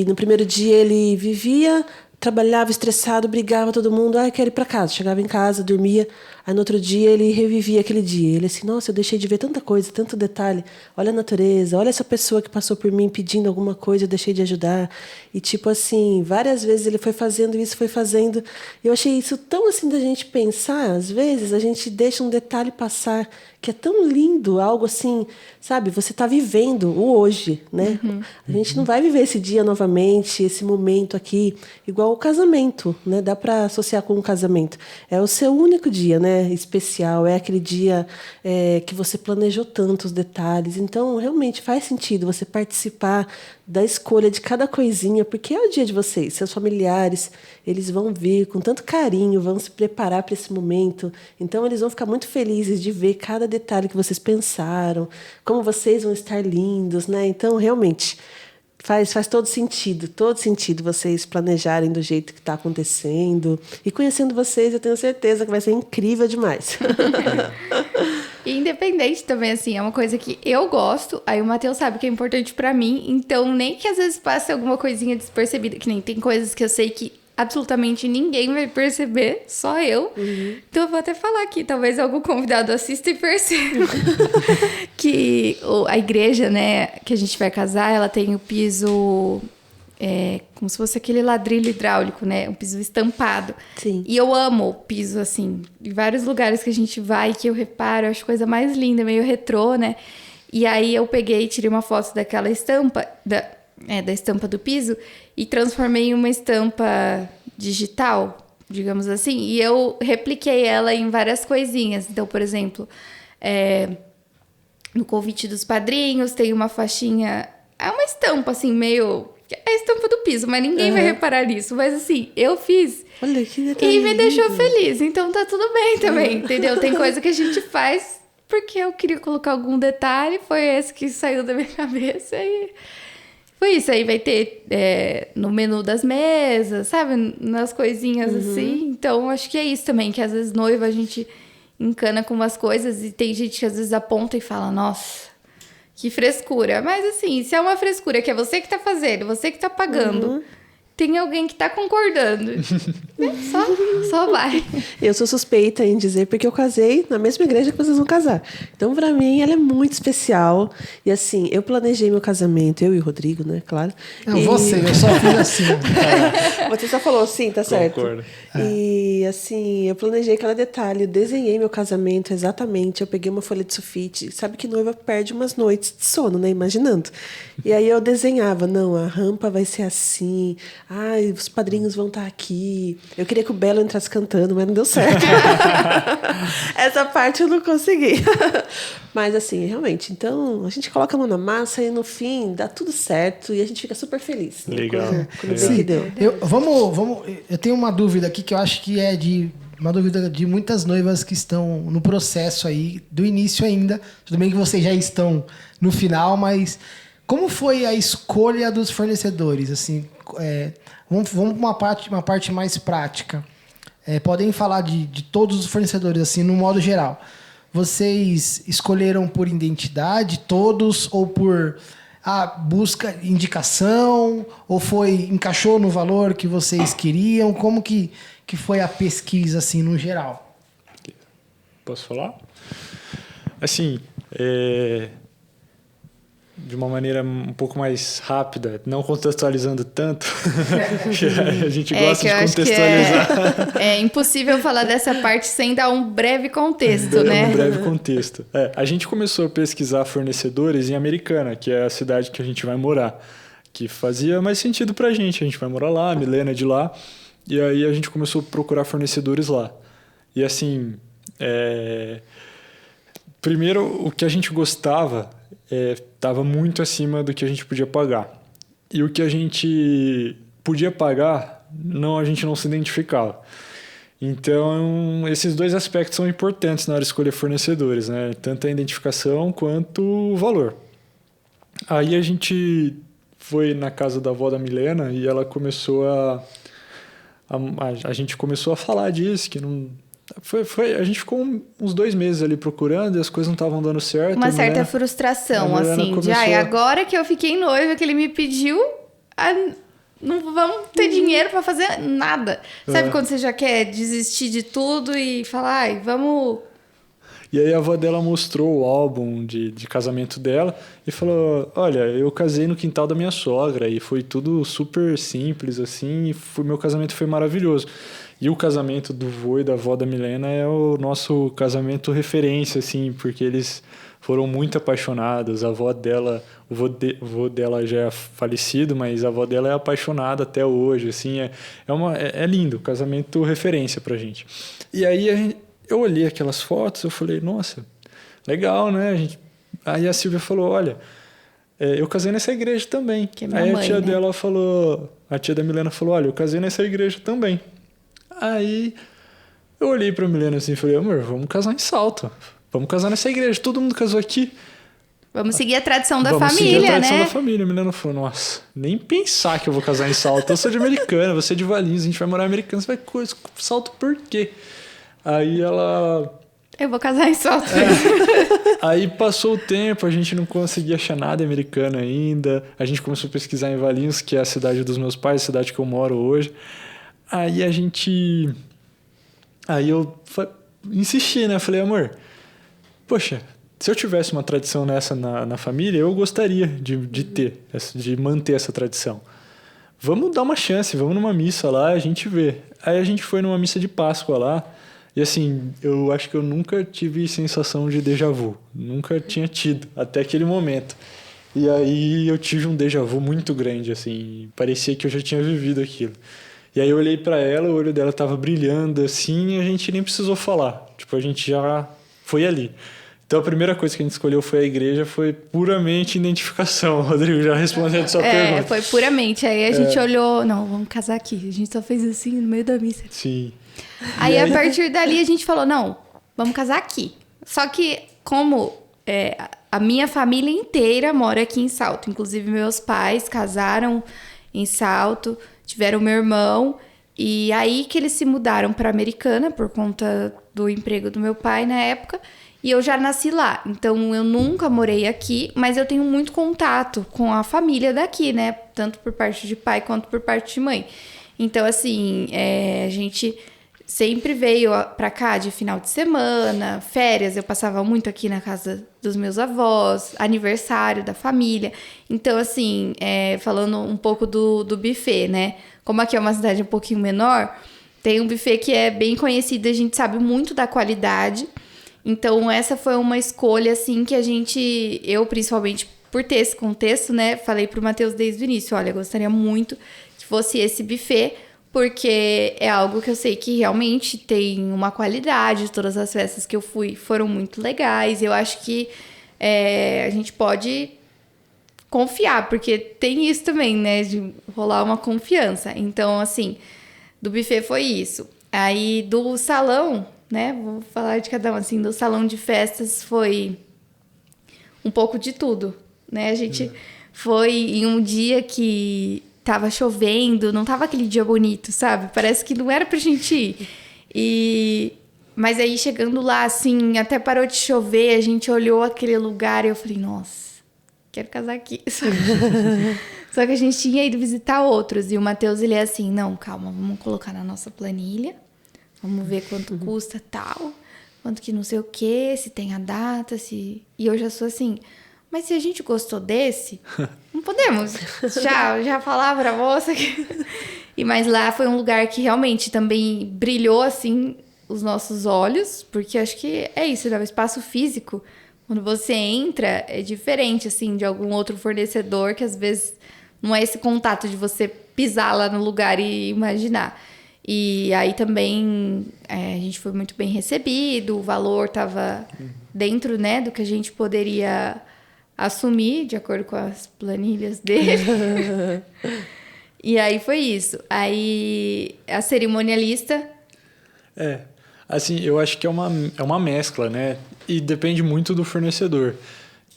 A: no primeiro dia, ele vivia... Trabalhava estressado, brigava todo mundo. Quero ir para casa. Chegava em casa, dormia. Aí no outro dia ele revivia aquele dia. Ele assim, nossa, eu deixei de ver tanta coisa, tanto detalhe. Olha a natureza, olha essa pessoa que passou por mim pedindo alguma coisa, eu deixei de ajudar. E tipo assim, várias vezes ele foi fazendo isso, foi fazendo. Eu achei isso tão assim da gente pensar. Às vezes a gente deixa um detalhe passar que é tão lindo, algo assim, sabe? Você está vivendo o hoje, né? A gente não vai viver esse dia novamente, esse momento aqui, igual o casamento, né? Dá para associar com um casamento. É o seu único dia, né? Especial, é aquele dia que você planejou tantos detalhes. Então, realmente faz sentido você participar da escolha de cada coisinha, porque é o dia de vocês, seus familiares, eles vão vir com tanto carinho, vão se preparar para esse momento. Então, eles vão ficar muito felizes de ver cada detalhe que vocês pensaram, como vocês vão estar lindos, né? Então, realmente, faz todo sentido vocês planejarem do jeito que está acontecendo. E conhecendo vocês, eu tenho certeza que vai ser incrível demais.
C: Independente também, assim, é uma coisa que eu gosto, aí o Matheus sabe que é importante pra mim, então nem que às vezes passe alguma coisinha despercebida, que nem tem coisas que eu sei que absolutamente ninguém vai perceber, só eu. Então eu vou até falar aqui, talvez algum convidado assista e perceba. Que a igreja, né, que a gente vai casar, ela tem o piso... como se fosse aquele ladrilho hidráulico, né? Um piso estampado.
A: Sim.
C: E eu amo o piso, assim. Em vários lugares que a gente vai, que eu reparo, eu acho a coisa mais linda, meio retrô, né? E aí eu peguei e tirei uma foto daquela estampa, da estampa do piso, e transformei em uma estampa digital, digamos assim. E eu repliquei ela em várias coisinhas. Então, por exemplo, no convite dos padrinhos tem uma faixinha... É uma estampa, assim, meio... É a estampa do piso, mas ninguém vai reparar nisso. Mas assim, eu fiz.
A: Olha que detalhe.
C: E me deixou feliz. Então tá tudo bem também, entendeu? Tem coisa que a gente faz porque eu queria colocar algum detalhe. Foi esse que saiu da minha cabeça. E foi isso. Aí vai ter no menu das mesas, sabe? Nas coisinhas assim. Então acho que é isso também. Que às vezes noiva a gente encana com umas coisas. E tem gente que às vezes aponta e fala, nossa... Que frescura. Mas assim, se é uma frescura que é você que tá fazendo, você que tá pagando, tem alguém que tá concordando. Né? Só vai.
A: Eu sou suspeita em dizer porque eu casei na mesma igreja que vocês vão casar. Então, pra mim, ela é muito especial. E assim, eu planejei meu casamento, eu e o Rodrigo, né? Claro.
D: Não, você, eu só fiz assim.
A: Você só falou sim, tá certo.
B: Concordo.
A: E assim, eu planejei cada detalhe, eu desenhei meu casamento exatamente. Eu peguei uma folha de sulfite. Sabe que noiva perde umas noites de sono, né? Imaginando. E aí eu desenhava, não, a rampa vai ser assim. Ai, os padrinhos vão estar aqui. Eu queria que o Belo entrasse cantando, mas não deu certo. Essa parte eu não consegui. Mas assim, realmente, então a gente coloca a mão na massa e no fim dá tudo certo e a gente fica super feliz. Né?
B: Legal.
A: Quando vê que deu.
D: Eu tenho uma dúvida aqui que eu acho que é uma dúvida de muitas noivas que estão no processo aí, do início ainda. Tudo bem que vocês já estão no final, mas como foi a escolha dos fornecedores? Assim, vamos para uma parte mais prática. Podem falar de todos os fornecedores, assim, no modo geral. Vocês escolheram por identidade, todos, ou por busca indicação, ou encaixou no valor que vocês queriam? Como que foi a pesquisa, assim, no geral?
B: Posso falar? Assim, de uma maneira um pouco mais rápida, não contextualizando tanto, que a gente gosta de contextualizar.
C: É impossível falar dessa parte sem dar um breve contexto, né?
B: Um breve contexto. A gente começou a pesquisar fornecedores em Americana, que é a cidade que a gente vai morar, que fazia mais sentido pra gente. A gente vai morar lá, a Milena é de lá, e aí a gente começou a procurar fornecedores lá. E assim, primeiro, o que a gente gostava estava muito acima do que a gente podia pagar. E o que a gente podia pagar, a gente não se identificava. Então, esses dois aspectos são importantes na hora de escolher fornecedores, né? Tanto a identificação quanto o valor. Aí a gente foi na casa da avó da Milena e ela começou a gente começou a falar disso, que não... a gente ficou uns 2 meses ali procurando e as coisas não estavam dando certo.
C: Uma certa frustração, assim, agora que eu fiquei noiva, que ele me pediu, não vamos ter dinheiro pra fazer nada. Sabe quando você já quer desistir de tudo e falar, vamos...
B: E aí a avó dela mostrou o álbum de casamento dela e falou, olha, eu casei no quintal da minha sogra e foi tudo super simples, assim, e meu casamento foi maravilhoso. E o casamento do vô e da avó da Milena é o nosso casamento referência, assim, porque eles foram muito apaixonados. A avó dela, o vô dela já é falecido, mas a avó dela é apaixonada até hoje, assim, é lindo, casamento referência pra gente. E aí eu olhei aquelas fotos, eu falei, nossa, legal, né? Aí a Silvia falou, olha, eu casei nessa igreja também.
C: Que é minha
B: aí
C: mãe,
B: a tia
C: né?
B: dela falou, a tia da Milena falou, olha, eu casei nessa igreja também. Aí eu olhei pra Milena assim e falei, amor, vamos casar em Salto. Vamos casar nessa igreja, todo mundo casou aqui.
C: Vamos seguir a tradição da
B: Vamos
C: família,
B: seguir a tradição
C: né?
B: da família. A Milena falou, nossa, nem pensar que eu vou casar em Salto. Eu sou de Americana, você é de Valinhos, a gente vai morar em Americana, você vai Salto por quê? Aí ela...
C: Eu vou casar em Salto.
B: Aí passou o tempo, a gente não conseguia achar nada americano ainda. A gente começou a pesquisar em Valinhos, que é a cidade dos meus pais, a cidade que eu moro hoje. Aí eu insisti, né? Falei, amor, poxa, se eu tivesse uma tradição nessa na família, eu gostaria de manter essa tradição. Vamos dar uma chance, vamos numa missa lá, a gente vê. Aí a gente foi numa missa de Páscoa lá, e assim, eu acho que eu nunca tive sensação de déjà vu. Nunca tinha tido, até aquele momento. E aí eu tive um déjà vu muito grande, assim, parecia que eu já tinha vivido aquilo. E aí eu olhei pra ela, o olho dela tava brilhando assim, e a gente nem precisou falar. Tipo, a gente já foi ali. Então a primeira coisa que a gente escolheu foi a igreja, foi puramente identificação. Rodrigo, já respondendo a sua pergunta.
C: Foi puramente. Aí a gente olhou, não, vamos casar aqui. A gente só fez assim no meio da missa.
B: Sim.
C: Aí a partir dali a gente falou, não, vamos casar aqui. Só que como a minha família inteira mora aqui em Salto, inclusive meus pais casaram em Salto, tiveram meu irmão, e aí que eles se mudaram para Americana por conta do emprego do meu pai na época, e eu já nasci lá. Então eu nunca morei aqui, mas eu tenho muito contato com a família daqui, né? Tanto por parte de pai quanto por parte de mãe. Então, assim, a gente sempre veio pra cá de final de semana, férias, eu passava muito aqui na casa dos meus avós, aniversário da família. Então, assim, falando um pouco do buffet, né? Como aqui é uma cidade um pouquinho menor, tem um buffet que é bem conhecido, a gente sabe muito da qualidade. Então, essa foi uma escolha, assim, que eu principalmente por ter esse contexto, né, falei pro Matheus desde o início, olha, eu gostaria muito que fosse esse buffet, porque é algo que eu sei que realmente tem uma qualidade, todas as festas que eu fui foram muito legais, eu acho que a gente pode confiar, porque tem isso também, né, de rolar uma confiança. Então, assim, do buffet foi isso. Aí, do salão, né, vou falar de cada um, assim, do salão de festas foi um pouco de tudo, né, a gente foi em um dia que tava chovendo, não tava aquele dia bonito, sabe? Parece que não era pra gente ir. Mas aí, chegando lá, assim, até parou de chover, a gente olhou aquele lugar e eu falei, nossa, quero casar aqui. Só que a gente tinha ido visitar outros. E o Matheus, ele é assim, não, calma, vamos colocar na nossa planilha, vamos ver quanto custa tal. quanto que não sei o quê, se tem a data, se... E eu já sou assim, mas se a gente gostou desse, não podemos já falar pra moça que... Mas lá foi um lugar que realmente também brilhou, assim, os nossos olhos, porque acho que é isso, né? O espaço físico, quando você entra, é diferente, assim, de algum outro fornecedor, que às vezes não é esse contato de você pisar lá no lugar e imaginar. E aí também a gente foi muito bem recebido, o valor estava dentro, né, do que a gente poderia assumir, de acordo com as planilhas dele. E aí foi isso. Aí a cerimonialista...
B: Assim, eu acho que é uma mescla, né? E depende muito do fornecedor.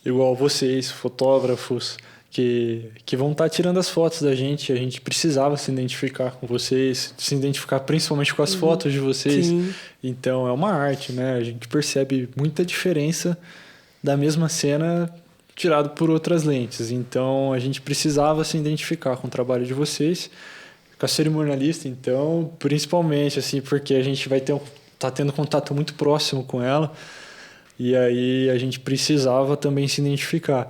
B: Igual vocês, fotógrafos, que vão estar tirando as fotos da gente. A gente precisava se identificar com vocês, se identificar principalmente com as fotos de vocês.
A: Sim.
B: Então, é uma arte, né? A gente percebe muita diferença da mesma cena tirado por outras lentes. Então, a gente precisava se identificar com o trabalho de vocês, com a cerimonialista, então, principalmente, assim, porque a gente tá tendo contato muito próximo com ela, e aí a gente precisava também se identificar.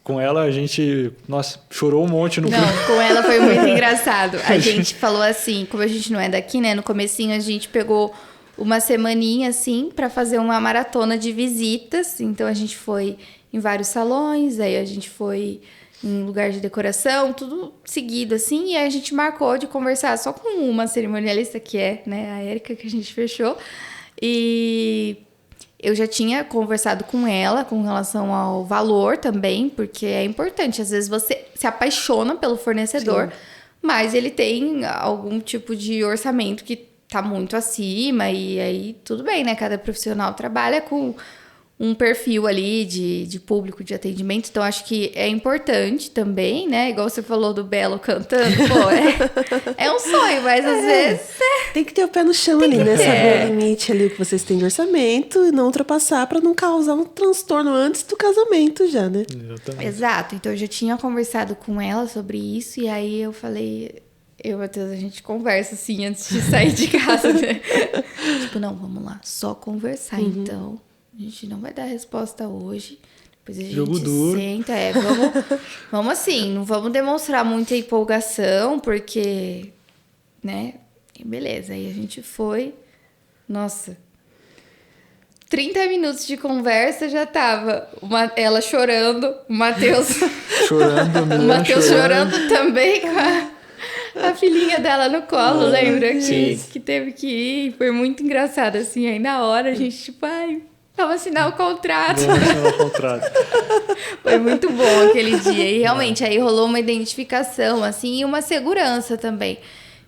B: Com ela, a gente, nossa, chorou um monte no...
C: Não, com ela foi muito engraçado. A gente falou assim, como a gente não é daqui, né? No comecinho a gente pegou uma semaninha, assim, para fazer uma maratona de visitas. Então a gente foi em vários salões, aí a gente foi em lugar de decoração, tudo seguido, assim. E aí a gente marcou de conversar só com uma cerimonialista, que é, né, a Érica, que a gente fechou. E... eu já tinha conversado com ela com relação ao valor também, porque é importante. Às vezes você se apaixona pelo fornecedor, sim, mas ele tem algum tipo de orçamento que tá muito acima, e aí tudo bem, né? Cada profissional trabalha com um perfil ali de público, de atendimento, então acho que é importante também, né? Igual você falou do Belo cantando, pô, é um sonho, mas às vezes...
A: Tem que ter o pé no chão ali, né? Saber o limite ali que vocês têm de orçamento e não ultrapassar para não causar um transtorno antes do casamento já, né?
B: Exatamente.
C: Exato, então eu já tinha conversado com ela sobre isso, e aí eu falei... Matheus, a gente conversa assim antes de sair de casa, né? Tipo, não, vamos lá, só conversar, então... A gente não vai dar resposta hoje. Depois a gente
B: jogo duro.
C: Senta. Vamos assim, não vamos demonstrar muita empolgação, porque, né? E beleza, aí a gente foi. Nossa. 30 minutos de conversa já tava ela chorando, o Matheus...
B: chorando,
C: o Matheus chorando também com a filhinha dela no colo, lembra? Que teve que ir. Foi muito engraçado, assim. Aí na hora a gente, tipo, ai... Vamos assinar o contrato. Foi muito bom aquele dia. E realmente, aí rolou uma identificação, assim, e uma segurança também.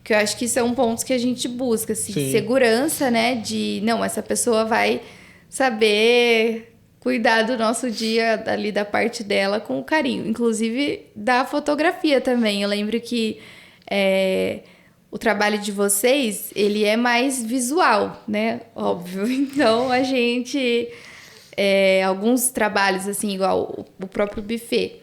C: Que eu acho que são pontos que a gente busca, assim. Sim. Segurança, né? De, não, essa pessoa vai saber cuidar do nosso dia, ali da parte dela, com carinho. Inclusive, da fotografia também. Eu lembro que... o trabalho de vocês, ele é mais visual, né? Óbvio. Então, a gente... alguns trabalhos, assim, igual o próprio buffet,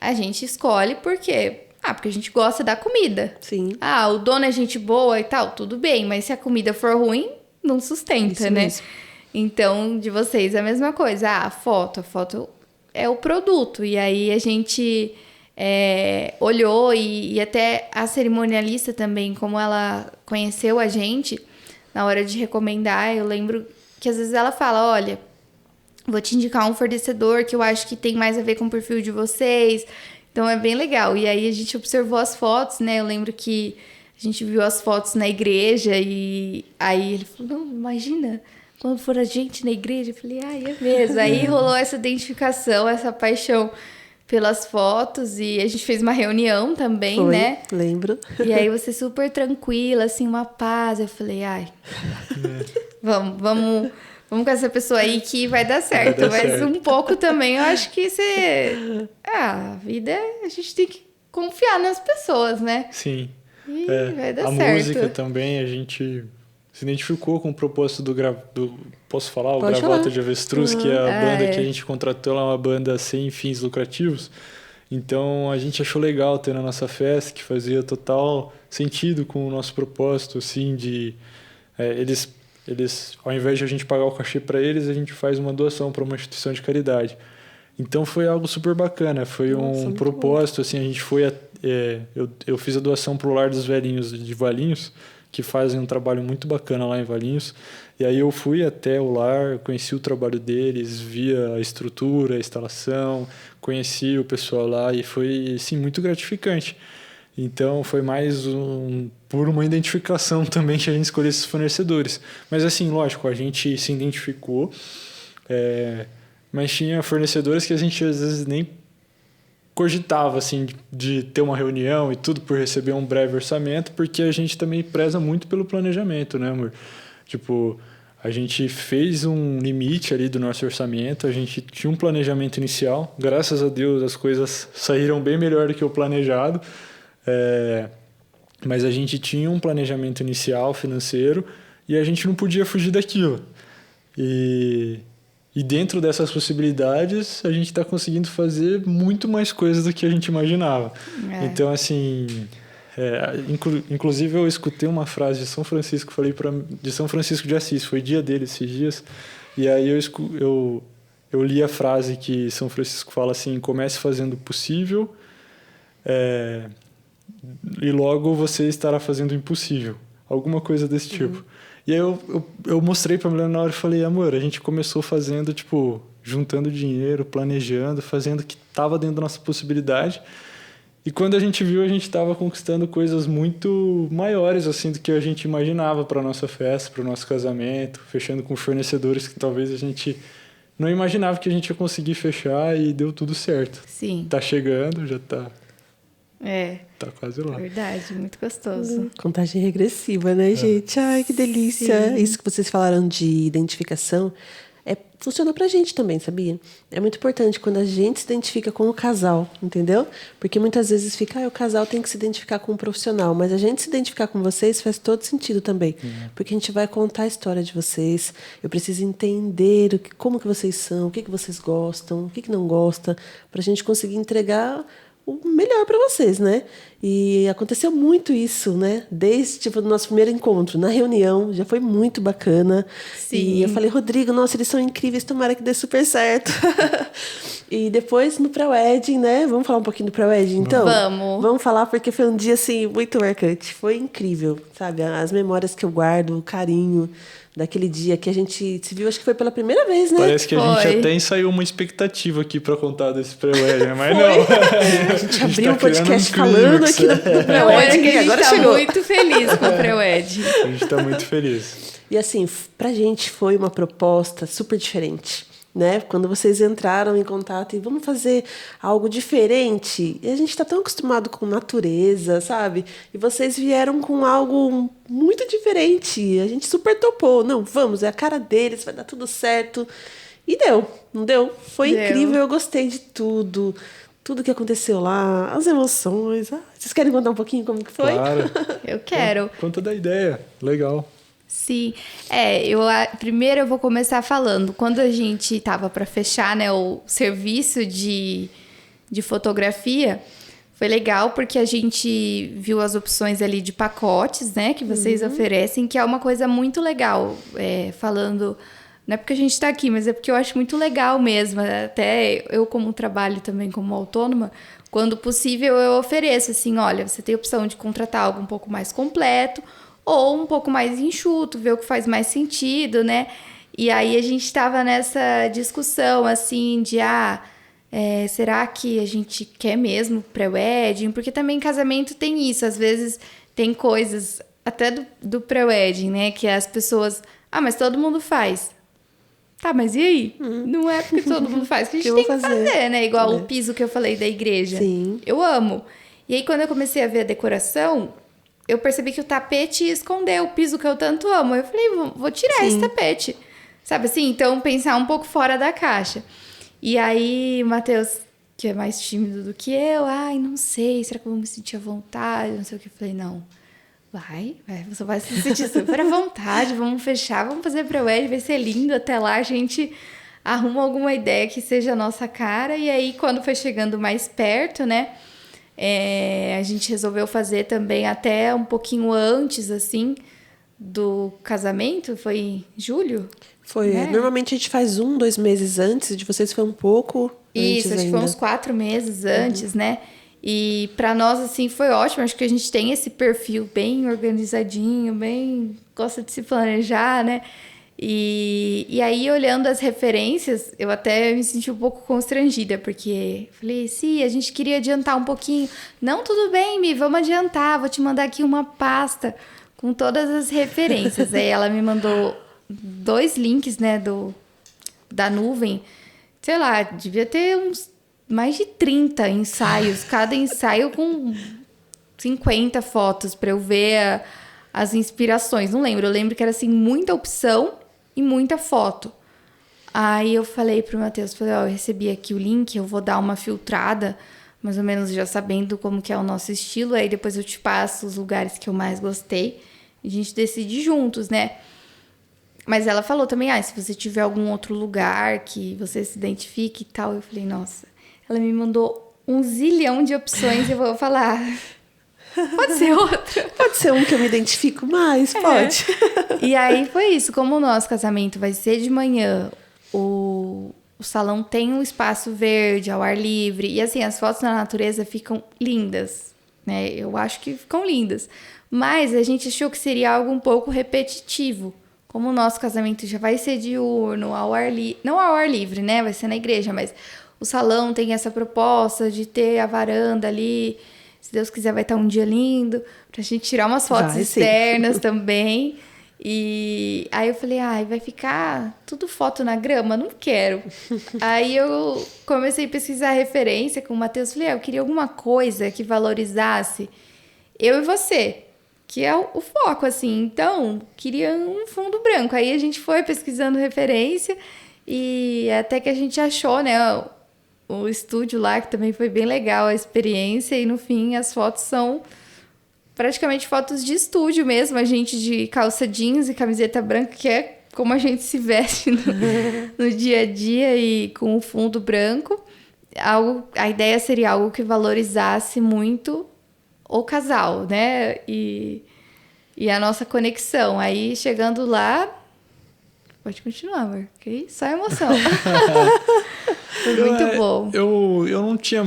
C: a gente escolhe por quê? Porque a gente gosta da comida.
A: Sim.
C: O dono é gente boa e tal, tudo bem. Mas se a comida for ruim, não sustenta, isso, né? Mesmo. Então, de vocês, é a mesma coisa. A foto é o produto. E aí, a gente... olhou e até a cerimonialista também, como ela conheceu a gente, na hora de recomendar, eu lembro que às vezes ela fala, olha, vou te indicar um fornecedor que eu acho que tem mais a ver com o perfil de vocês, então é bem legal. E aí a gente observou as fotos, né, eu lembro que a gente viu as fotos na igreja e aí ele falou, não, imagina... Quando for a gente na igreja, eu falei, é mesmo. Aí rolou essa identificação, essa paixão pelas fotos, e a gente fez uma reunião também,
A: foi,
C: né?
A: Lembro.
C: E aí você super tranquila, assim, uma paz. Eu falei, vamos com essa pessoa aí que vai dar certo. Mas certo. Um pouco também, eu acho que a vida, a gente tem que confiar nas pessoas, né?
B: Sim.
C: E vai dar
B: certo.
C: A
B: música também, a gente se identificou com o propósito do posso falar? O
A: Pode
B: Gravata
A: falar.
B: de Avestruz, que é a banda que a gente contratou, ela é uma banda sem fins lucrativos. Então, a gente achou legal ter na nossa festa, que fazia total sentido com o nosso propósito, assim, de... eles eles, ao invés de a gente pagar o cachê para eles, a gente faz uma doação para uma instituição de caridade. Então foi algo super bacana, foi um propósito, assim, a gente foi... eu fiz a doação para o Lar dos Velhinhos de Valinhos, que fazem um trabalho muito bacana lá em Valinhos. E aí eu fui até o lar, conheci o trabalho deles, via a estrutura, a instalação, conheci o pessoal lá e foi, assim, muito gratificante. Então foi mais por uma identificação também que a gente escolheu esses fornecedores. Mas assim, lógico, a gente se identificou, mas tinha fornecedores que a gente às vezes nem cogitava, assim, de ter uma reunião e tudo por receber um breve orçamento, porque a gente também preza muito pelo planejamento, né, amor? Tipo, a gente fez um limite ali do nosso orçamento, a gente tinha um planejamento inicial, graças a Deus as coisas saíram bem melhor do que o planejado, mas a gente tinha um planejamento inicial financeiro e a gente não podia fugir daquilo. E dentro dessas possibilidades, a gente está conseguindo fazer muito mais coisas do que a gente imaginava. Então, assim, inclusive eu escutei uma frase de São Francisco, de São Francisco de Assis, foi dia dele esses dias, e aí eu li a frase que São Francisco fala assim: comece fazendo o possível, e logo você estará fazendo o impossível. Alguma coisa desse tipo. E aí eu mostrei pra mulher na hora e falei: amor, a gente começou fazendo, tipo, juntando dinheiro, planejando, fazendo o que estava dentro da nossa possibilidade. E quando a gente viu, a gente estava conquistando coisas muito maiores, assim, do que a gente imaginava para nossa festa, para o nosso casamento, fechando com fornecedores que talvez a gente não imaginava que a gente ia conseguir fechar, e deu tudo certo.
C: Sim.
B: Tá chegando, já tá... Tá quase lá.
C: Verdade, muito gostoso.
A: Contagem regressiva, né, gente? Ai, que delícia.
C: Sim.
A: Isso que vocês falaram de identificação funciona pra gente também, sabia? É muito importante quando a gente se identifica com o casal, entendeu? Porque muitas vezes fica, o casal tem que se identificar com o profissional, mas a gente se identificar com vocês faz todo sentido também. Porque a gente vai contar a história de vocês, eu preciso entender como que vocês são, o que vocês gostam, o que não gostam, pra gente conseguir entregar o melhor para vocês, né? E aconteceu muito isso, né? Desde o nosso primeiro encontro, na reunião, já foi muito bacana.
C: Sim.
A: E eu falei: Rodrigo, nossa, eles são incríveis, tomara que dê super certo. E depois no pré-wedding, né? Vamos falar um pouquinho do pré-wedding, então? Vamos falar, porque foi um dia, assim, muito marcante. Foi incrível, sabe? As memórias que eu guardo, o carinho daquele dia que a gente se viu, acho que foi pela primeira vez, né?
B: Parece que a gente até ensaiou uma expectativa aqui pra contar desse pré-wedding, mas não.
A: A gente abriu o podcast falando aqui do pré-wedding e agora chegou.
C: A gente tá muito feliz com o pré-wedding.
B: A gente tá muito feliz.
A: E assim, pra gente foi uma proposta super diferente, né? Quando vocês entraram em contato e vamos fazer algo diferente, e a gente está tão acostumado com natureza, sabe? E vocês vieram com algo muito diferente. A gente super topou. Não, vamos, é a cara deles, vai dar tudo certo. E deu, não deu? Foi incrível, eu gostei de tudo. Tudo que aconteceu lá, as emoções. Vocês querem contar um pouquinho como que foi?
B: Claro.
C: Eu quero.
B: Conta da ideia. Legal.
C: Sim, primeiro eu vou começar falando, quando a gente estava para fechar, né, o serviço de fotografia, foi legal porque a gente viu as opções ali de pacotes, né, que vocês oferecem, que é uma coisa muito legal, falando, não é porque a gente está aqui, mas é porque eu acho muito legal mesmo, até eu como trabalho também como autônoma, quando possível eu ofereço assim, olha, você tem a opção de contratar algo um pouco mais completo, ou um pouco mais enxuto, ver o que faz mais sentido, né? E aí a gente estava nessa discussão, assim, de será que a gente quer mesmo pré-wedding? Porque também casamento tem isso, às vezes tem coisas, até do pré-wedding, né? Que as pessoas, mas todo mundo faz. Tá, mas e aí? Não é porque todo mundo faz, que a gente tem que fazer, né? Igual o piso que eu falei da igreja.
A: Sim.
C: Eu amo. E aí quando eu comecei a ver a decoração, eu percebi que o tapete ia esconder o piso que eu tanto amo. Eu falei, vou tirar esse tapete. Sabe assim? Então, pensar um pouco fora da caixa. E aí, o Matheus, que é mais tímido do que eu, não sei, será que eu vou me sentir à vontade? Não sei o que. Eu falei, não, vai, você vai se sentir super à vontade, vamos fechar, vamos fazer pré-wedding, vai ser lindo. Até lá a gente arruma alguma ideia que seja a nossa cara. E aí, quando foi chegando mais perto, né? A gente resolveu fazer também até um pouquinho antes, assim, do casamento, foi em julho?
A: Foi.
C: Né?
A: Normalmente a gente faz 2 meses antes, de vocês foi um pouco antes
C: Isso, acho que foi uns 4 meses antes, né? E pra nós, assim, foi ótimo. Acho que a gente tem esse perfil bem organizadinho, bem... gosta de se planejar, né? E aí, olhando as referências, eu até me senti um pouco constrangida, porque falei, sim, a gente queria adiantar um pouquinho. Não, tudo bem, Mi, vamos adiantar, vou te mandar aqui uma pasta com todas as referências. Aí ela me mandou 2 links, né, da nuvem. Sei lá, devia ter uns mais de 30 ensaios, cada ensaio com 50 fotos para eu ver as inspirações. Não lembro, eu lembro que era assim, muita opção e muita foto. Aí eu falei pro Matheus, falei, ó, eu recebi aqui o link, eu vou dar uma filtrada, mais ou menos já sabendo como que é o nosso estilo, aí depois eu te passo os lugares que eu mais gostei e a gente decide juntos, né? Mas ela falou também, se você tiver algum outro lugar que você se identifique e tal, eu falei, nossa, ela me mandou 1 zilhão de opções e eu vou falar... Pode ser outro.
A: Pode ser um que eu me identifico mais, pode.
C: E aí foi isso. Como o nosso casamento vai ser de manhã, o salão tem um espaço verde, ao ar livre. E assim, as fotos na natureza ficam lindas, né? Eu acho que ficam lindas. Mas a gente achou que seria algo um pouco repetitivo. Como o nosso casamento já vai ser diurno, ao ar livre... Não ao ar livre, né? Vai ser na igreja, mas o salão tem essa proposta de ter a varanda ali... Se Deus quiser, vai estar um dia lindo, pra gente tirar umas fotos externas também. E aí eu falei, vai ficar tudo foto na grama? Não quero. Aí eu comecei a pesquisar referência com o Matheus. Falei, eu queria alguma coisa que valorizasse eu e você, que é o foco, assim. Então, queria um fundo branco. Aí a gente foi pesquisando referência e até que a gente achou, né, o estúdio lá, que também foi bem legal a experiência, e no fim as fotos são praticamente fotos de estúdio mesmo, a gente de calça jeans e camiseta branca, que é como a gente se veste no dia a dia, e com o fundo branco. A ideia seria algo que valorizasse muito o casal, né? E a nossa conexão. Aí, chegando lá... Pode continuar, amor. Ok? Só emoção. Foi muito bom.
B: Eu não tinha...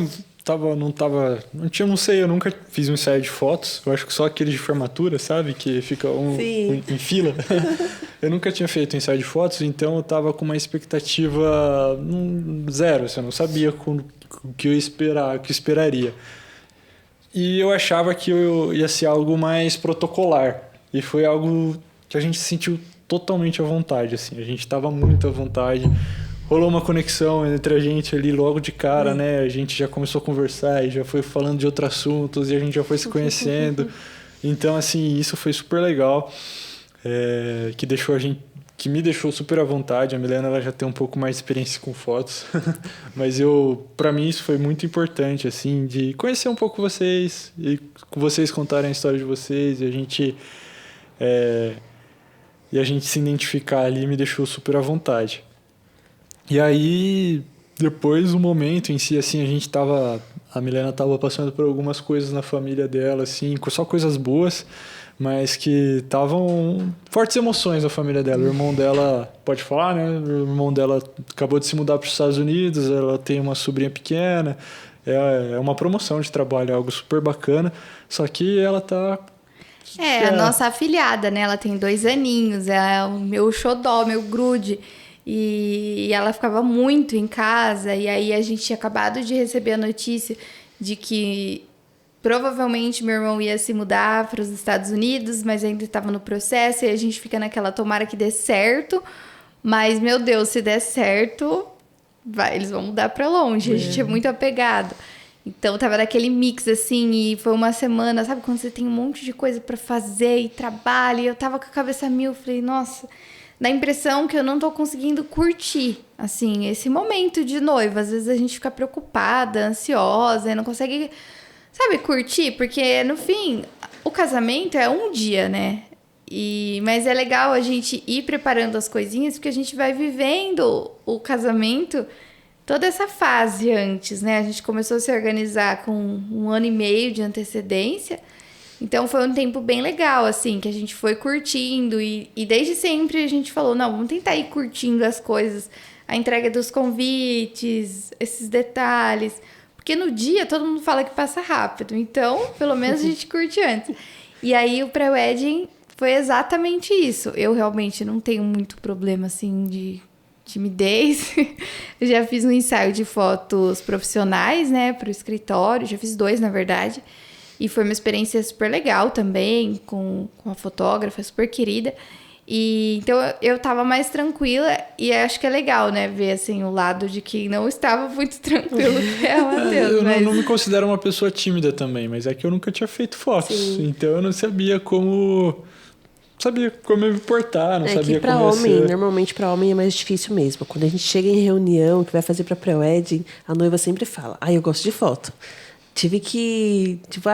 B: Não sei, eu nunca fiz um ensaio de fotos. Eu acho que só aquele de formatura, sabe? Que fica em fila. Eu nunca tinha feito um ensaio de fotos, então eu tava com uma expectativa zero. Assim, eu não sabia o que eu esperaria. E eu achava que ia ser algo mais protocolar. E foi algo que a gente sentiu totalmente à vontade, assim. A gente tava muito à vontade. Rolou uma conexão entre a gente ali logo de cara, né? A gente já começou a conversar e já foi falando de outros assuntos e a gente já foi se conhecendo. Então, assim, isso foi super legal. Que me deixou super à vontade. A Milena, ela já tem um pouco mais de experiência com fotos. Mas para mim isso foi muito importante, assim, de conhecer um pouco vocês e vocês contarem a história de vocês e a gente se identificar ali me deixou super à vontade. E aí, depois, o momento em si, assim, a Milena estava passando por algumas coisas na família dela, assim, só coisas boas, mas que estavam fortes emoções na família dela. O irmão dela, pode falar, né? O irmão dela acabou de se mudar para os Estados Unidos, ela tem uma sobrinha pequena, é uma promoção de trabalho, é algo super bacana, só que ela tá...
C: a nossa afilhada, né? Ela tem 2 aninhos, é o meu xodó, meu grude. E ela ficava muito em casa, e aí a gente tinha acabado de receber a notícia de que provavelmente meu irmão ia se mudar para os Estados Unidos, mas ainda estava no processo, e a gente fica naquela tomara que dê certo, mas, meu Deus, se der certo, eles vão mudar para longe, a gente é muito apegado. Então, tava naquele mix, assim, e foi uma semana, sabe, quando você tem um monte de coisa para fazer e trabalho, e eu tava com a cabeça mil, falei, nossa... Dá a impressão que eu não tô conseguindo curtir, assim, esse momento de noiva. Às vezes a gente fica preocupada, ansiosa, e não consegue, sabe, curtir. Porque, no fim, o casamento é um dia, né? Mas é legal a gente ir preparando as coisinhas, porque a gente vai vivendo o casamento, toda essa fase antes, né? A gente começou a se organizar com 1 ano e meio de antecedência. Então foi um tempo bem legal, assim, que a gente foi curtindo e desde sempre a gente falou, não, vamos tentar ir curtindo as coisas, a entrega dos convites, esses detalhes, porque no dia todo mundo fala que passa rápido, então pelo menos a gente curte antes. E aí o pré-wedding foi exatamente isso. Eu realmente não tenho muito problema, assim, de timidez. Eu já fiz um ensaio de fotos profissionais, né, para o escritório, já fiz 2, na verdade. E foi uma experiência super legal também, com a fotógrafa, super querida. E então eu tava mais tranquila e acho que é legal, né, ver assim o lado de quem não estava muito tranquilo, que é o Matheus.
B: Eu
C: mas...
B: não me considero uma pessoa tímida também, mas é que eu nunca tinha feito fotos. Sim. Então eu não sabia como me portar, não sabia
A: que pra
B: como
A: homem, normalmente pra homem é mais difícil mesmo. Quando a gente chega em reunião, que vai fazer pra pré-wedding, a noiva sempre fala, eu gosto de foto. Tive que... Tipo,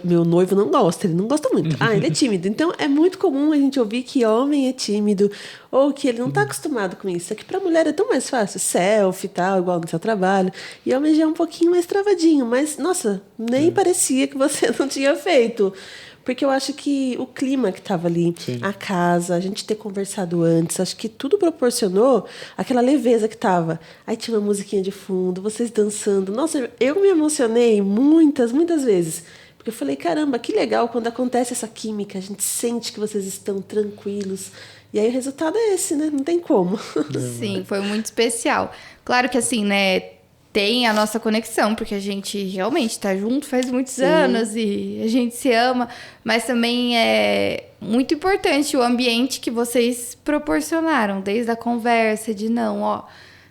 A: meu noivo não gosta, ele não gosta muito. Ele é tímido. Então, é muito comum a gente ouvir que homem é tímido ou que ele não está acostumado com isso. É que para mulher é tão mais fácil. Selfie e tal, igual no seu trabalho. E homem já é um pouquinho mais travadinho. Mas, nossa, nem parecia que você não tinha feito. Porque eu acho que o clima que estava ali, sim, a casa, a gente ter conversado antes, acho que tudo proporcionou aquela leveza que estava. Aí tinha uma musiquinha de fundo, vocês dançando. Nossa, eu me emocionei muitas vezes. Porque eu falei, caramba, que legal quando acontece essa química, a gente sente que vocês estão tranquilos. E aí o resultado é esse, né? Não tem como.
C: Sim, foi muito especial. Claro que assim, né... Tem a nossa conexão, porque a gente realmente está junto faz muitos Sim. anos e a gente se ama, mas também é muito importante o ambiente que vocês proporcionaram, desde a conversa de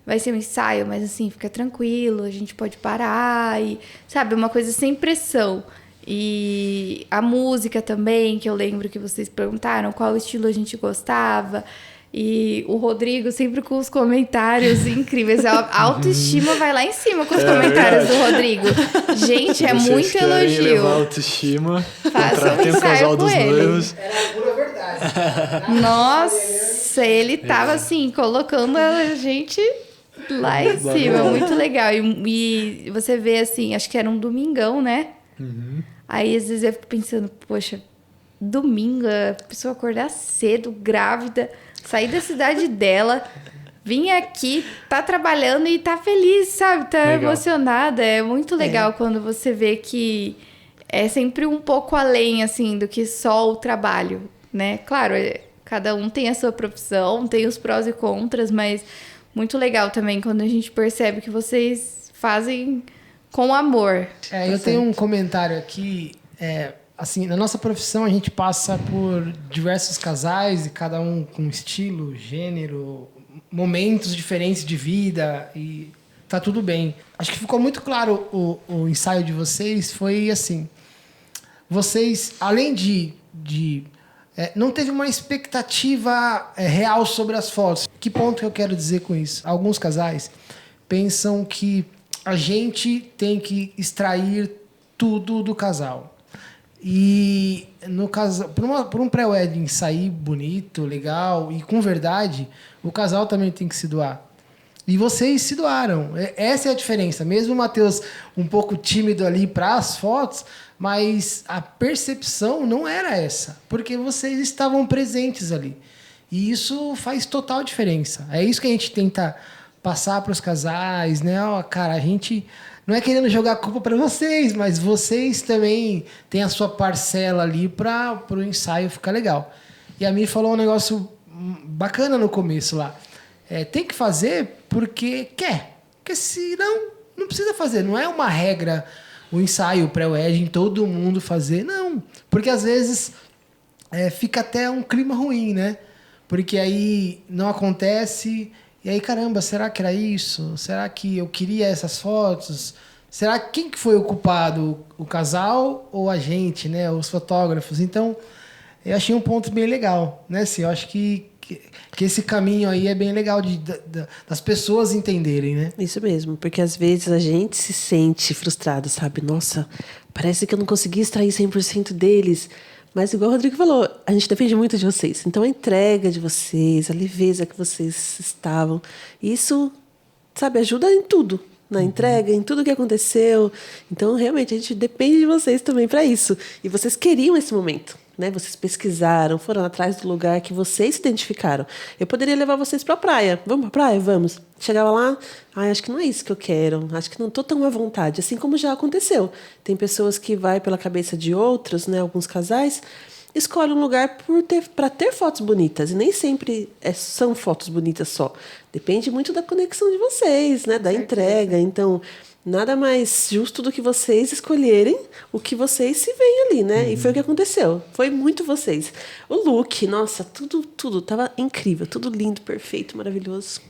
C: vai ser um ensaio, mas assim, fica tranquilo, a gente pode parar e, sabe, uma coisa sem pressão. E a música também, que eu lembro que vocês perguntaram qual estilo a gente gostava. E o Rodrigo sempre com os comentários incríveis. A autoestima vai lá em cima com os comentários do Rodrigo. Gente, é muito elogio.
B: Levar a autoestima.
C: Façam um ensaio com ele.
D: Era a pura verdade.
C: Nossa, ele tava assim, colocando a gente lá em cima. Muito legal. E você vê assim, acho que era um domingão, né?
B: Uhum.
C: Aí às vezes eu fico pensando, poxa, domingo, a pessoa acordar cedo, grávida... Sair da cidade dela, vir aqui, tá trabalhando e tá feliz, sabe? Tá legal. Emocionada. É muito legal quando você vê que é sempre um pouco além, assim, do que só o trabalho, né? Claro, cada um tem a sua profissão, tem os prós e contras, mas muito legal também quando a gente percebe que vocês fazem com amor.
D: Eu tenho um comentário aqui... Assim, na nossa profissão a gente passa por diversos casais e cada um com estilo, gênero, momentos diferentes de vida e tá tudo bem. Acho que ficou muito claro o ensaio de vocês, foi assim, vocês, além de não teve uma expectativa real sobre as fotos. Que ponto que eu quero dizer com isso? Alguns casais pensam que a gente tem que extrair tudo do casal. E no caso, por um pré-wedding sair bonito, legal e com verdade, o casal também tem que se doar. E vocês se doaram. Essa é a diferença. Mesmo o Matheus um pouco tímido ali para as fotos, mas a percepção não era essa, porque vocês estavam presentes ali. E isso faz total diferença. É isso que a gente tenta passar para os casais, né? Cara, a gente não é querendo jogar a culpa para vocês, mas vocês também têm a sua parcela ali para o ensaio ficar legal. E a Mi falou um negócio bacana no começo lá. Tem que fazer porque quer. Porque senão não precisa fazer. Não é uma regra o ensaio, o pré-wedding, todo mundo fazer. Não. Porque às vezes fica até um clima ruim, né? Porque aí não acontece... E aí, caramba, será que era isso? Será que eu queria essas fotos? Será que quem que foi o culpado? O casal ou a gente, né? Os fotógrafos? Então, eu achei um ponto bem legal, né? Assim, eu acho que esse caminho aí é bem legal das pessoas entenderem, né?
A: Isso mesmo, porque às vezes a gente se sente frustrado, sabe? Nossa, parece que eu não consegui extrair 100% deles. Mas, igual o Rodrigo falou, a gente depende muito de vocês. Então, a entrega de vocês, a leveza que vocês estavam, isso, sabe, ajuda em tudo. na entrega, em tudo que aconteceu. Então, realmente, a gente depende de vocês também para isso. E vocês queriam esse momento, né? Vocês pesquisaram, foram atrás do lugar que vocês se identificaram. Eu poderia levar vocês para a praia. Vamos para a praia? Vamos. Chegava lá, acho que não é isso que eu quero. Acho que não estou tão à vontade. Assim como já aconteceu. Tem pessoas que vai pela cabeça de outros, né? Alguns casais escolhe um lugar para ter fotos bonitas. E nem sempre são fotos bonitas só. Depende muito da conexão de vocês, né? Da entrega. Então, nada mais justo do que vocês escolherem o que vocês se veem ali, né? E foi o que aconteceu. Foi muito vocês. O look, nossa, tudo tava incrível. Tudo lindo, perfeito, maravilhoso.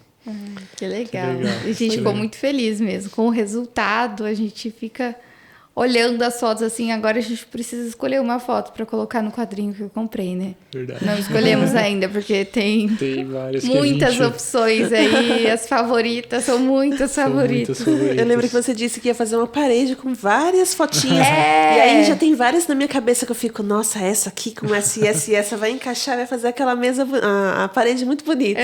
C: Que legal.
B: Que legal.
C: A gente ficou muito feliz mesmo. Com o resultado, a gente fica olhando as fotos assim. Agora a gente precisa escolher uma foto para colocar no quadrinho que eu comprei, né?
B: Verdade.
C: Não escolhemos ainda, porque tem
B: Várias que
C: muitas
B: a gente...
C: opções aí. As favoritas são muitas favoritas.
A: Eu lembro que você disse que ia fazer uma parede com várias fotinhas.
C: É.
A: E aí já tem várias na minha cabeça que eu fico, nossa, essa aqui com essa e essa vai encaixar, vai fazer aquela mesa, a parede muito bonita.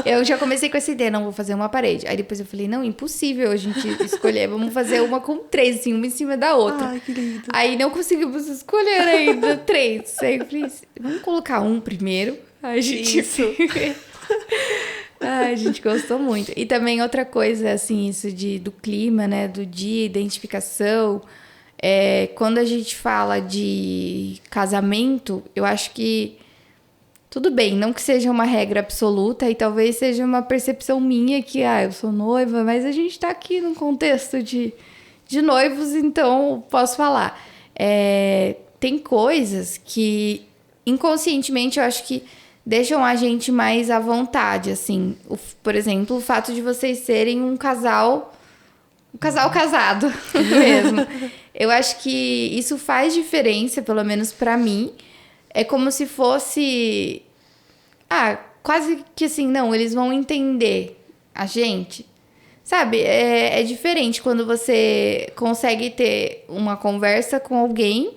C: Eu já comecei com essa ideia, não, vou fazer uma parede. Aí depois eu falei, não, impossível a gente escolher. Vamos fazer uma com 3, assim, uma em cima da outra.
A: Ai, que lindo.
C: Aí não conseguimos escolher ainda 3. Aí eu falei, vamos colocar um primeiro. Aí a gente...
A: Isso.
C: Ai, a gente gostou muito. E também outra coisa, assim, isso do clima, né? Do dia, identificação. Quando a gente fala de casamento, eu acho que tudo bem, não que seja uma regra absoluta e talvez seja uma percepção minha que, eu sou noiva, mas a gente tá aqui num contexto de noivos, então posso falar. Tem coisas que inconscientemente eu acho que deixam a gente mais à vontade, assim. Por exemplo, o fato de vocês serem um casal casado mesmo. Eu acho que isso faz diferença, pelo menos pra mim. É como se fosse... quase que assim, não, eles vão entender a gente. Sabe, é diferente quando você consegue ter uma conversa com alguém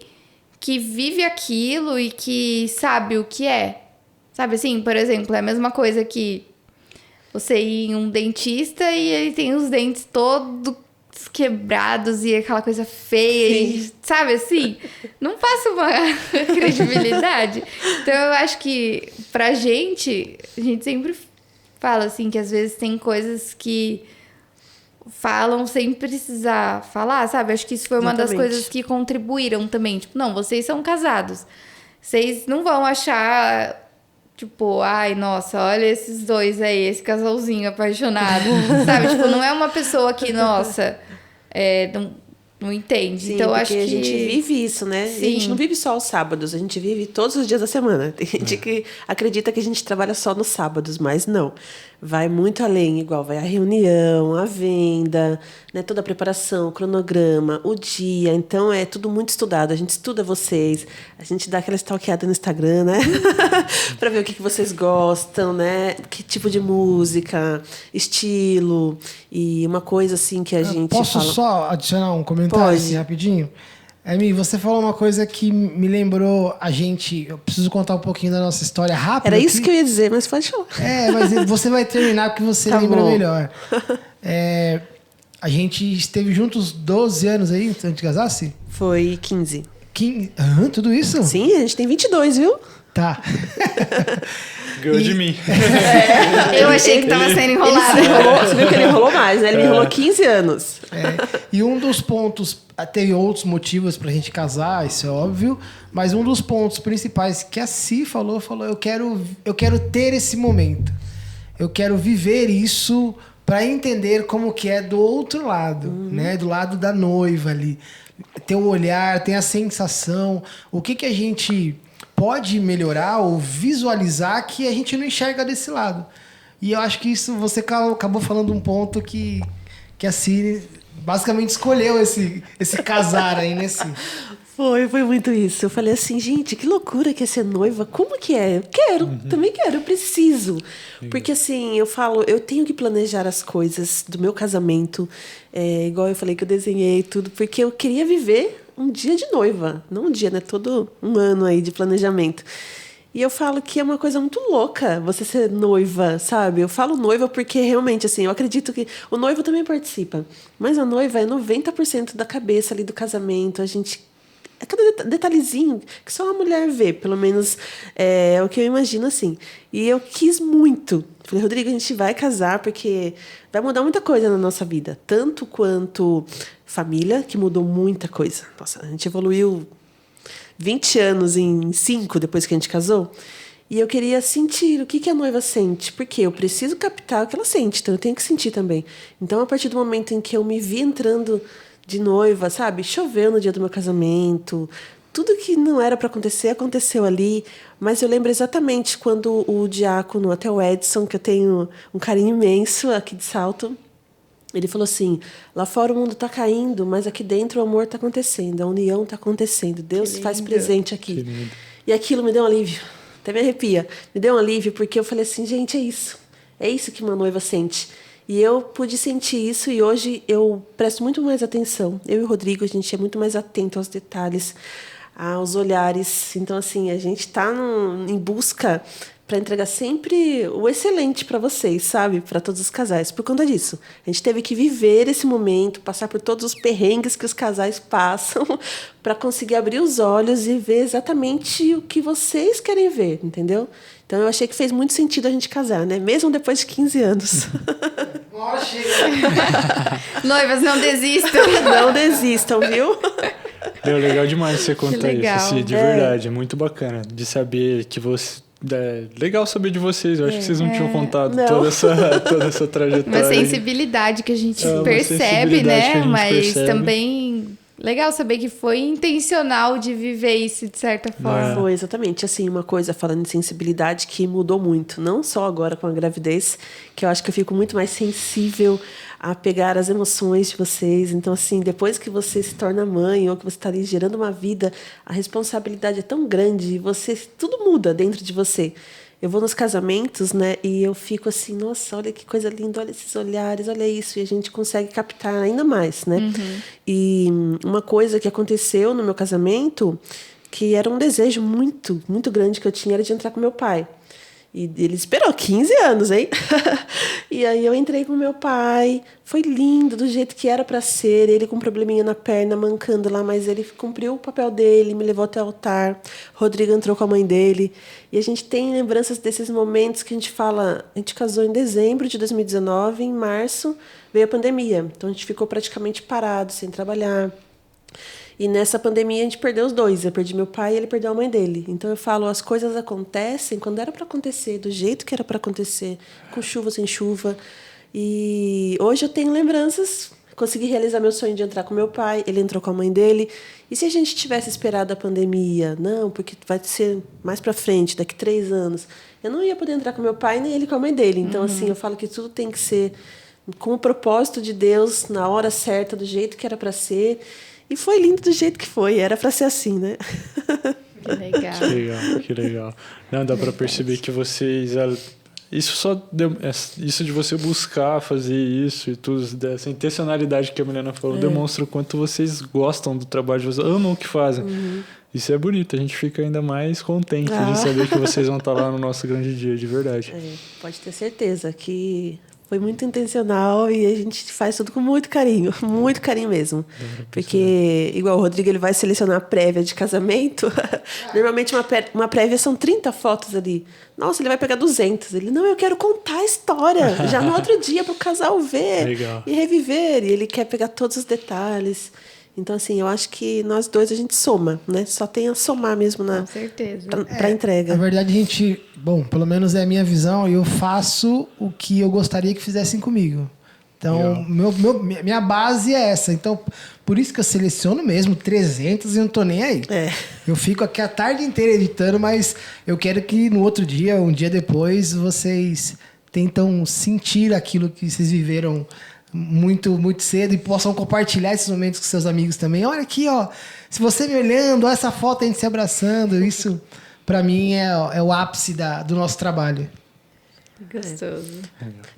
C: que vive aquilo e que sabe o que é. Sabe assim, por exemplo, é a mesma coisa que você ir em um dentista e ele tem os dentes todos quebrados e aquela coisa feia, e, sabe assim? Não passa uma credibilidade. Então eu acho que pra gente, a gente sempre fala assim que às vezes tem coisas que falam sem precisar falar, sabe? Acho que isso foi uma das coisas que contribuíram também. Tipo, não, vocês são casados. Vocês não vão achar, tipo, nossa, olha esses dois aí, esse casalzinho apaixonado. Sabe? Tipo, não é uma pessoa que, nossa, não entende.
A: Sim,
C: então,
A: porque
C: acho que
A: a gente vive isso, né?
C: Sim.
A: A gente não vive só aos sábados, a gente vive todos os dias da semana. Tem gente que acredita que a gente trabalha só nos sábados, mas não. Vai muito além, igual vai a reunião, a venda, né? Toda a preparação, o cronograma, o dia. Então, é tudo muito estudado. A gente estuda vocês, a gente dá aquela stalkeada no Instagram, né? Para ver o que vocês gostam, né? Que tipo de música, estilo. E uma coisa assim que a gente
D: Posso
A: fala...
D: só adicionar um comentário
A: Pode.
D: rapidinho? Emi, você falou uma coisa que me lembrou a gente... Eu preciso contar um pouquinho da nossa história rápido.
A: Era isso que eu ia dizer, mas pode falar.
D: Mas você vai terminar porque você
A: Tá
D: lembra
A: bom.
D: melhor. A gente esteve juntos 12 anos aí, antes de casasse?
A: Foi 15.
D: Tudo isso?
A: Sim, a gente tem 22, viu?
D: Tá.
B: Ganhou de mim.
C: eu achei que tava sendo enrolado.
A: Você viu que ele enrolou mais, né? Ele me enrolou 15 anos.
D: E um dos pontos... Teve outros motivos pra gente casar, isso é óbvio. Mas um dos pontos principais que a Si falou, eu quero ter esse momento. Eu quero viver isso para entender como que é do outro lado, né? Do lado da noiva ali. Ter o olhar, ter a sensação. O que a gente pode melhorar ou visualizar que a gente não enxerga desse lado. E eu acho que isso você acabou falando um ponto que a Si basicamente escolheu esse casar aí, né, Si?
A: Foi muito isso. Eu falei assim, gente, que loucura que é ser noiva. Como que é? Também quero, eu preciso. Porque assim, eu tenho que planejar as coisas do meu casamento. Igual eu falei que eu desenhei tudo, porque eu queria viver um dia de noiva. Não um dia, né? Todo um ano aí de planejamento. E eu falo que é uma coisa muito louca você ser noiva, sabe? Eu falo noiva porque realmente, assim, eu acredito que o noivo também participa. Mas a noiva é 90% da cabeça ali do casamento. A gente... É cada detalhezinho que só a mulher vê, pelo menos é o que eu imagino, assim. E eu quis muito. Falei, Rodrigo, a gente vai casar porque vai mudar muita coisa na nossa vida. Tanto quanto família, que mudou muita coisa. Nossa, a gente evoluiu 20 anos em 5 depois que a gente casou. E eu queria sentir o que a noiva sente. Porque eu preciso captar o que ela sente, então eu tenho que sentir também. Então, a partir do momento em que eu me vi entrando de noiva, sabe? Choveu no dia do meu casamento. Tudo que não era para acontecer, aconteceu ali. Mas eu lembro exatamente quando o diácono, até o Edson, que eu tenho um carinho imenso aqui de Salto, ele falou assim, lá fora o mundo está caindo, mas aqui dentro o amor está acontecendo, a união está acontecendo, Deus se faz presente aqui. E aquilo me deu um alívio, até me arrepia. Me deu um alívio porque eu falei assim, gente, é isso que uma noiva sente. E eu pude sentir isso e hoje eu presto muito mais atenção. Eu e o Rodrigo, a gente é muito mais atento aos detalhes, aos olhares. Então, assim, a gente está em busca para entregar sempre o excelente para vocês, sabe? Para todos os casais. Por conta disso, a gente teve que viver esse momento, passar por todos os perrengues que os casais passam para conseguir abrir os olhos e ver exatamente o que vocês querem ver, entendeu? Então, eu achei que fez muito sentido a gente casar, né? Mesmo depois de 15 anos.
D: Nossa, chega.
C: Noivas, não desistam.
A: Não desistam, viu?
B: Deu legal demais você contar isso,
C: legal.
B: assim, de verdade. É muito bacana de saber que você... É legal saber de vocês. Eu acho que vocês não tinham contado
A: Não.
B: toda essa trajetória.
C: Uma sensibilidade que a gente
B: uma
C: percebe,
B: sensibilidade
C: né?
B: que a gente
C: Mas
B: percebe.
C: também legal saber que foi intencional de viver isso de certa forma.
A: Foi exatamente assim, uma coisa falando de sensibilidade que mudou muito, não só agora com a gravidez, que eu acho que eu fico muito mais sensível a pegar as emoções de vocês. Então, assim, depois que você se torna mãe ou que você está ali gerando uma vida, a responsabilidade é tão grande, tudo muda dentro de você. Eu vou nos casamentos, né, e eu fico assim, nossa, olha que coisa linda, olha esses olhares, olha isso, e a gente consegue captar ainda mais, né? E uma coisa que aconteceu no meu casamento, que era um desejo muito, muito grande que eu tinha, era de entrar com meu pai. E ele esperou 15 anos, hein? E aí eu entrei com meu pai, foi lindo, do jeito que era para ser, ele com um probleminha na perna, mancando lá, mas ele cumpriu o papel dele, me levou até o altar, Rodrigo entrou com a mãe dele, e a gente tem lembranças desses momentos que a gente fala, a gente casou em dezembro de 2019, em março veio a pandemia, então a gente ficou praticamente parado, sem trabalhar. E nessa pandemia a gente perdeu os dois. Eu perdi meu pai e ele perdeu a mãe dele. Então eu falo, as coisas acontecem quando era para acontecer, do jeito que era para acontecer, com chuva, sem chuva. E hoje eu tenho lembranças, consegui realizar meu sonho de entrar com meu pai, ele entrou com a mãe dele. E se a gente tivesse esperado a pandemia? Não, porque vai ser mais para frente, daqui 3 anos. Eu não ia poder entrar com meu pai, nem ele com a mãe dele. Então, assim, eu falo que tudo tem que ser com o propósito de Deus, na hora certa, do jeito que era para ser. E foi lindo do jeito que foi. Era para ser assim, né?
C: Que legal.
B: Que legal, que legal. Não, dá para perceber que vocês... Isso de você buscar fazer isso e tudo, dessa intencionalidade que a Milena falou, demonstra o quanto vocês gostam do trabalho de vocês, amam o que fazem. Isso é bonito, a gente fica ainda mais contente de saber que vocês vão estar lá no nosso grande dia, de verdade.
A: Pode ter certeza que foi muito intencional e a gente faz tudo com muito carinho mesmo. Porque, igual o Rodrigo, ele vai selecionar a prévia de casamento. Normalmente uma prévia são 30 fotos ali. Nossa, ele vai pegar 200. Ele, não, eu quero contar a história. Já no outro dia para o casal ver
B: Legal.
A: E reviver. E ele quer pegar todos os detalhes. Então, assim, eu acho que nós dois a gente soma, né? Só tem a somar mesmo
C: Com certeza.
A: pra entrega.
D: Na verdade, a gente... Bom, pelo menos é a minha visão. Eu faço o que eu gostaria que fizessem comigo. Então, minha base é essa. Então, por isso que eu seleciono mesmo 300 e não tô nem aí. Eu fico aqui a tarde inteira editando, mas eu quero que no outro dia, um dia depois, vocês tentam sentir aquilo que vocês viveram muito, muito cedo e possam compartilhar esses momentos com seus amigos também. Olha aqui, ó. Se você me olhando, olha essa foto a gente se abraçando. Isso, para mim, é o ápice do nosso trabalho.
C: Gostoso.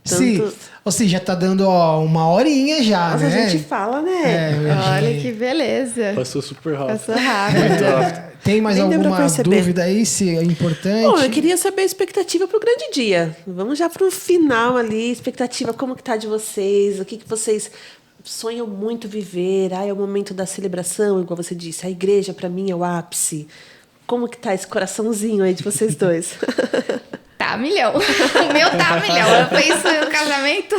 D: Sim, ou seja, já tá dando uma horinha já,
A: Nossa,
D: né?
A: a gente fala, né?
C: Olha que beleza.
B: Passou super rápido.
C: Passou rápido.
D: Tem mais
A: Nem deu pra
D: alguma
A: perceber.
D: dúvida aí, se é importante?
A: Bom, eu queria saber a expectativa pro grande dia. Vamos já pro final ali, expectativa, como que tá de vocês, o que vocês sonham muito viver. É o momento da celebração, igual você disse, a igreja para mim é o ápice. Como que tá esse coraçãozinho aí de vocês dois?
C: Tá milhão. O meu tá milhão. Eu penso no casamento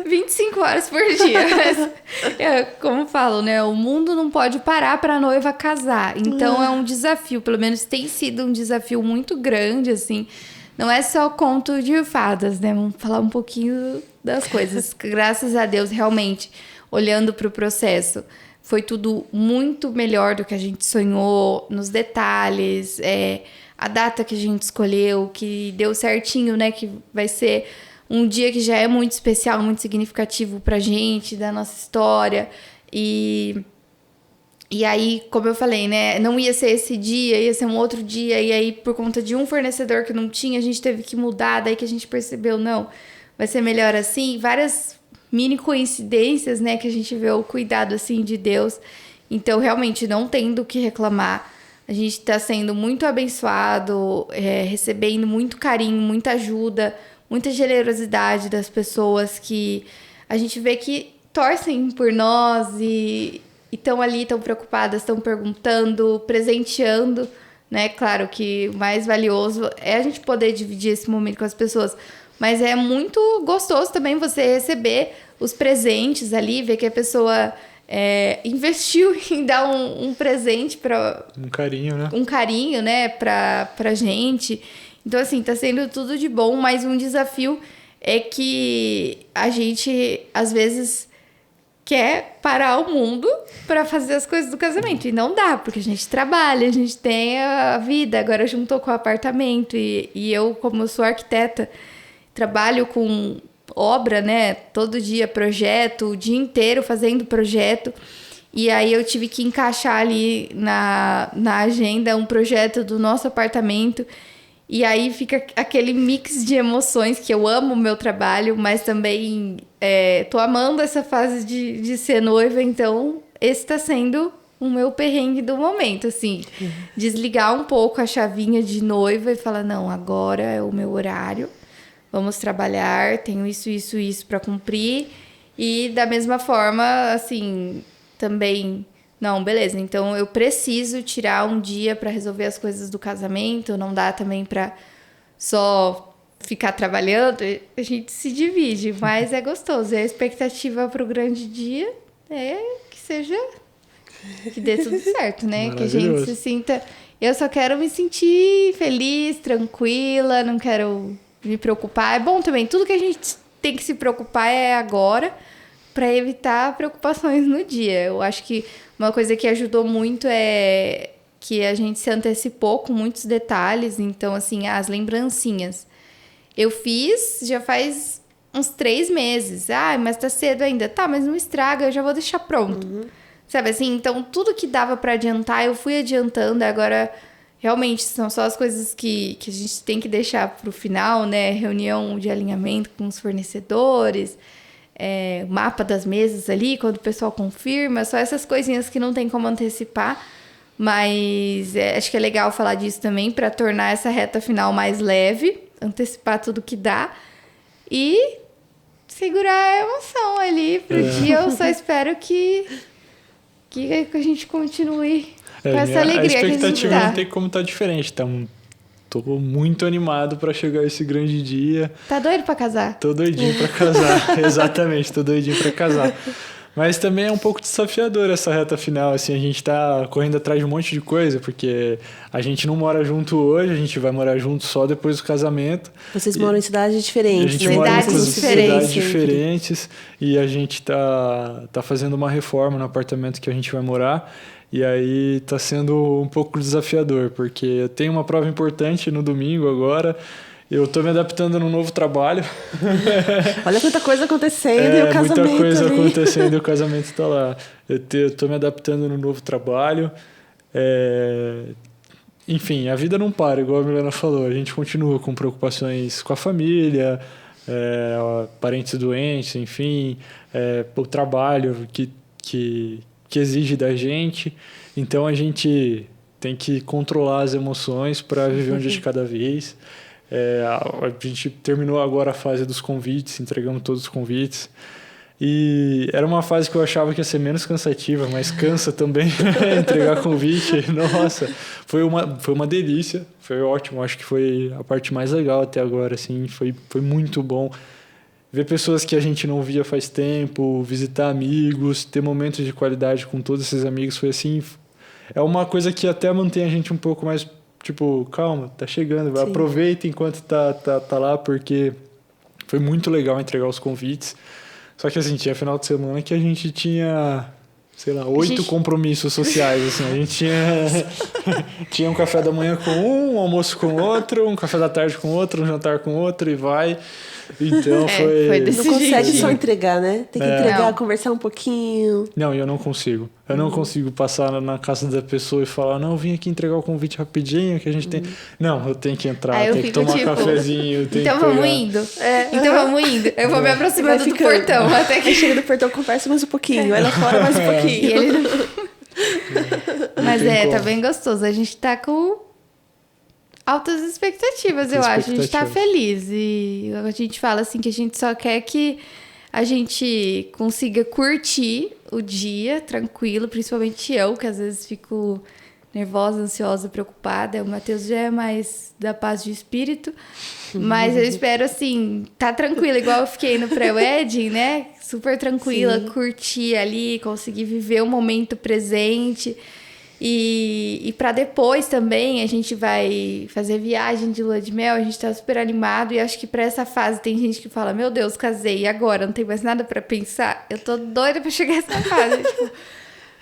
C: 25 horas por dia. Mas, como falo, né? O mundo não pode parar pra noiva casar. Então é um desafio. Pelo menos tem sido um desafio muito grande, assim. Não é só conto de fadas, né? Vamos falar um pouquinho das coisas. Graças a Deus, realmente, olhando pro processo, foi tudo muito melhor do que a gente sonhou, nos detalhes, a data que a gente escolheu, que deu certinho, né? Que vai ser um dia que já é muito especial, muito significativo pra gente, da nossa história. E aí, como eu falei, né? Não ia ser esse dia, ia ser um outro dia. E aí, por conta de um fornecedor que não tinha, a gente teve que mudar. Daí que a gente percebeu, não, vai ser melhor assim. Várias mini coincidências, né? Que a gente vê o cuidado, assim, de Deus. Então, realmente, não tem do que reclamar. A gente está sendo muito abençoado, recebendo muito carinho, muita ajuda, muita generosidade das pessoas que a gente vê que torcem por nós e estão ali, estão preocupadas, estão perguntando, presenteando, né? Claro que o mais valioso é a gente poder dividir esse momento com as pessoas, mas é muito gostoso também você receber os presentes ali, ver que a pessoa investiu em dar um presente para
B: Um carinho, né?
C: Um carinho, né, pra gente. Então, assim, tá sendo tudo de bom, mas um desafio é que a gente, às vezes, quer parar o mundo para fazer as coisas do casamento. E não dá, porque a gente trabalha, a gente tem a vida, agora juntou com o apartamento. E eu, como eu sou arquiteta, trabalho com obra, né? Todo dia projeto, o dia inteiro fazendo projeto. E aí eu tive que encaixar ali na agenda um projeto do nosso apartamento. E aí fica aquele mix de emoções, que eu amo o meu trabalho, mas também tô amando essa fase de ser noiva. Então esse tá sendo o meu perrengue do momento, assim. Desligar um pouco a chavinha de noiva e falar, não, agora é o meu horário. Vamos trabalhar, tenho isso para cumprir. E da mesma forma, assim, também... Não, beleza, então eu preciso tirar um dia para resolver as coisas do casamento. Não dá também para só ficar trabalhando. A gente se divide, mas é gostoso. E a expectativa para o grande dia é que seja... Que dê tudo certo, né? Que a gente se sinta... Eu só quero me sentir feliz, tranquila, não quero... me preocupar. É bom também, tudo que a gente tem que se preocupar é agora, para evitar preocupações no dia. Eu acho que uma coisa que ajudou muito é que a gente se antecipou com muitos detalhes. Então, assim, as lembrancinhas. Eu fiz já faz uns 3 meses. Mas tá cedo ainda. Tá, mas não estraga, eu já vou deixar pronto. Sabe assim? Então, tudo que dava para adiantar, eu fui adiantando. Agora... Realmente, são só as coisas que a gente tem que deixar para o final, né? Reunião de alinhamento com os fornecedores, mapa das mesas ali, quando o pessoal confirma. Só essas coisinhas que não tem como antecipar. Mas acho que é legal falar disso também para tornar essa reta final mais leve. Antecipar tudo que dá. E segurar a emoção ali pro dia. Eu só espero que a gente continue... com essa alegria
B: a expectativa
C: que a gente
B: não tem como estar diferente. Tô muito animado para chegar esse grande dia.
C: Tá doido para casar?
B: Tô doidinho para casar. Exatamente, tô doidinho para casar. Mas também é um pouco desafiador essa reta final. Assim, a gente tá correndo atrás de um monte de coisa, porque a gente não mora junto hoje, a gente vai morar junto só depois do casamento.
A: Vocês moram em cidades diferentes,
B: a gente
A: né?
B: mora em
C: Cidades
B: cidades diferentes. E a gente tá fazendo uma reforma no apartamento que a gente vai morar. E aí tá sendo um pouco desafiador, porque eu tenho uma prova importante no domingo agora, eu tô me adaptando no novo trabalho.
A: Olha quanta coisa acontecendo e o casamento
B: muita coisa
A: ali.
B: acontecendo e o casamento tá lá. Eu tô me adaptando no novo trabalho, enfim, a vida não para, igual a Milena falou. A gente continua com preocupações com a família, parentes doentes, enfim, o trabalho que exige da gente. Então a gente tem que controlar as emoções para viver um dia de cada vez. A gente terminou agora a fase dos convites, entregamos todos os convites. E era uma fase que eu achava que ia ser menos cansativa, mas cansa também entregar convite. Nossa, foi uma delícia, foi ótimo. Acho que foi a parte mais legal até agora, assim, foi muito bom. Ver pessoas que a gente não via faz tempo, visitar amigos, ter momentos de qualidade com todos esses amigos, foi assim... É uma coisa que até mantém a gente um pouco mais, tipo, calma, tá chegando, aproveita enquanto tá lá, porque foi muito legal entregar os convites. Só que assim, tinha final de semana que a gente tinha, sei lá, 8 compromissos sociais, assim. A gente tinha um café da manhã com um almoço com outro, um café da tarde com outro, um jantar com outro e vai. Então
C: foi desse
A: Não consegue
C: jeito.
A: só entregar, né? Tem que entregar,
C: Não.
A: conversar um pouquinho.
B: Não, eu não consigo. Eu não consigo passar na casa da pessoa e falar, não, eu vim aqui entregar o convite rapidinho, que a gente tem... Não, eu tenho que entrar,
C: Aí eu
B: tenho que
C: fico
B: tomar
C: tipo,
B: cafezinho, tenho
C: então
B: que
C: vamos
B: pegar.
C: indo. Então vamos indo. Eu vou me aproximando
A: Vai
C: do
A: ficando.
C: portão até que
A: Aí chega no portão, conversa mais um pouquinho. Vai lá fora mais um
C: E
A: pouquinho.
C: ele não... Mas
B: tem
C: tá
B: como.
C: bem gostoso. A gente tá com altas expectativas, eu acho. A gente tá
B: expectativas.
C: feliz. E a gente fala assim que a gente só quer que a gente consiga curtir o dia tranquilo, principalmente eu, que às vezes fico nervosa, ansiosa, preocupada. O Matheus já é mais da paz de espírito. Mas eu espero, assim, tá tranquila, igual eu fiquei no pré-wedding, né? Super tranquila,
A: Sim.
C: curtir ali, conseguir viver o momento presente. E para depois também, a gente vai fazer viagem de lua de mel, a gente tá super animado. E acho que pra essa fase tem gente que fala, meu Deus, casei, e agora? Não tem mais nada pra pensar? Eu tô doida pra chegar nessa fase. Tipo,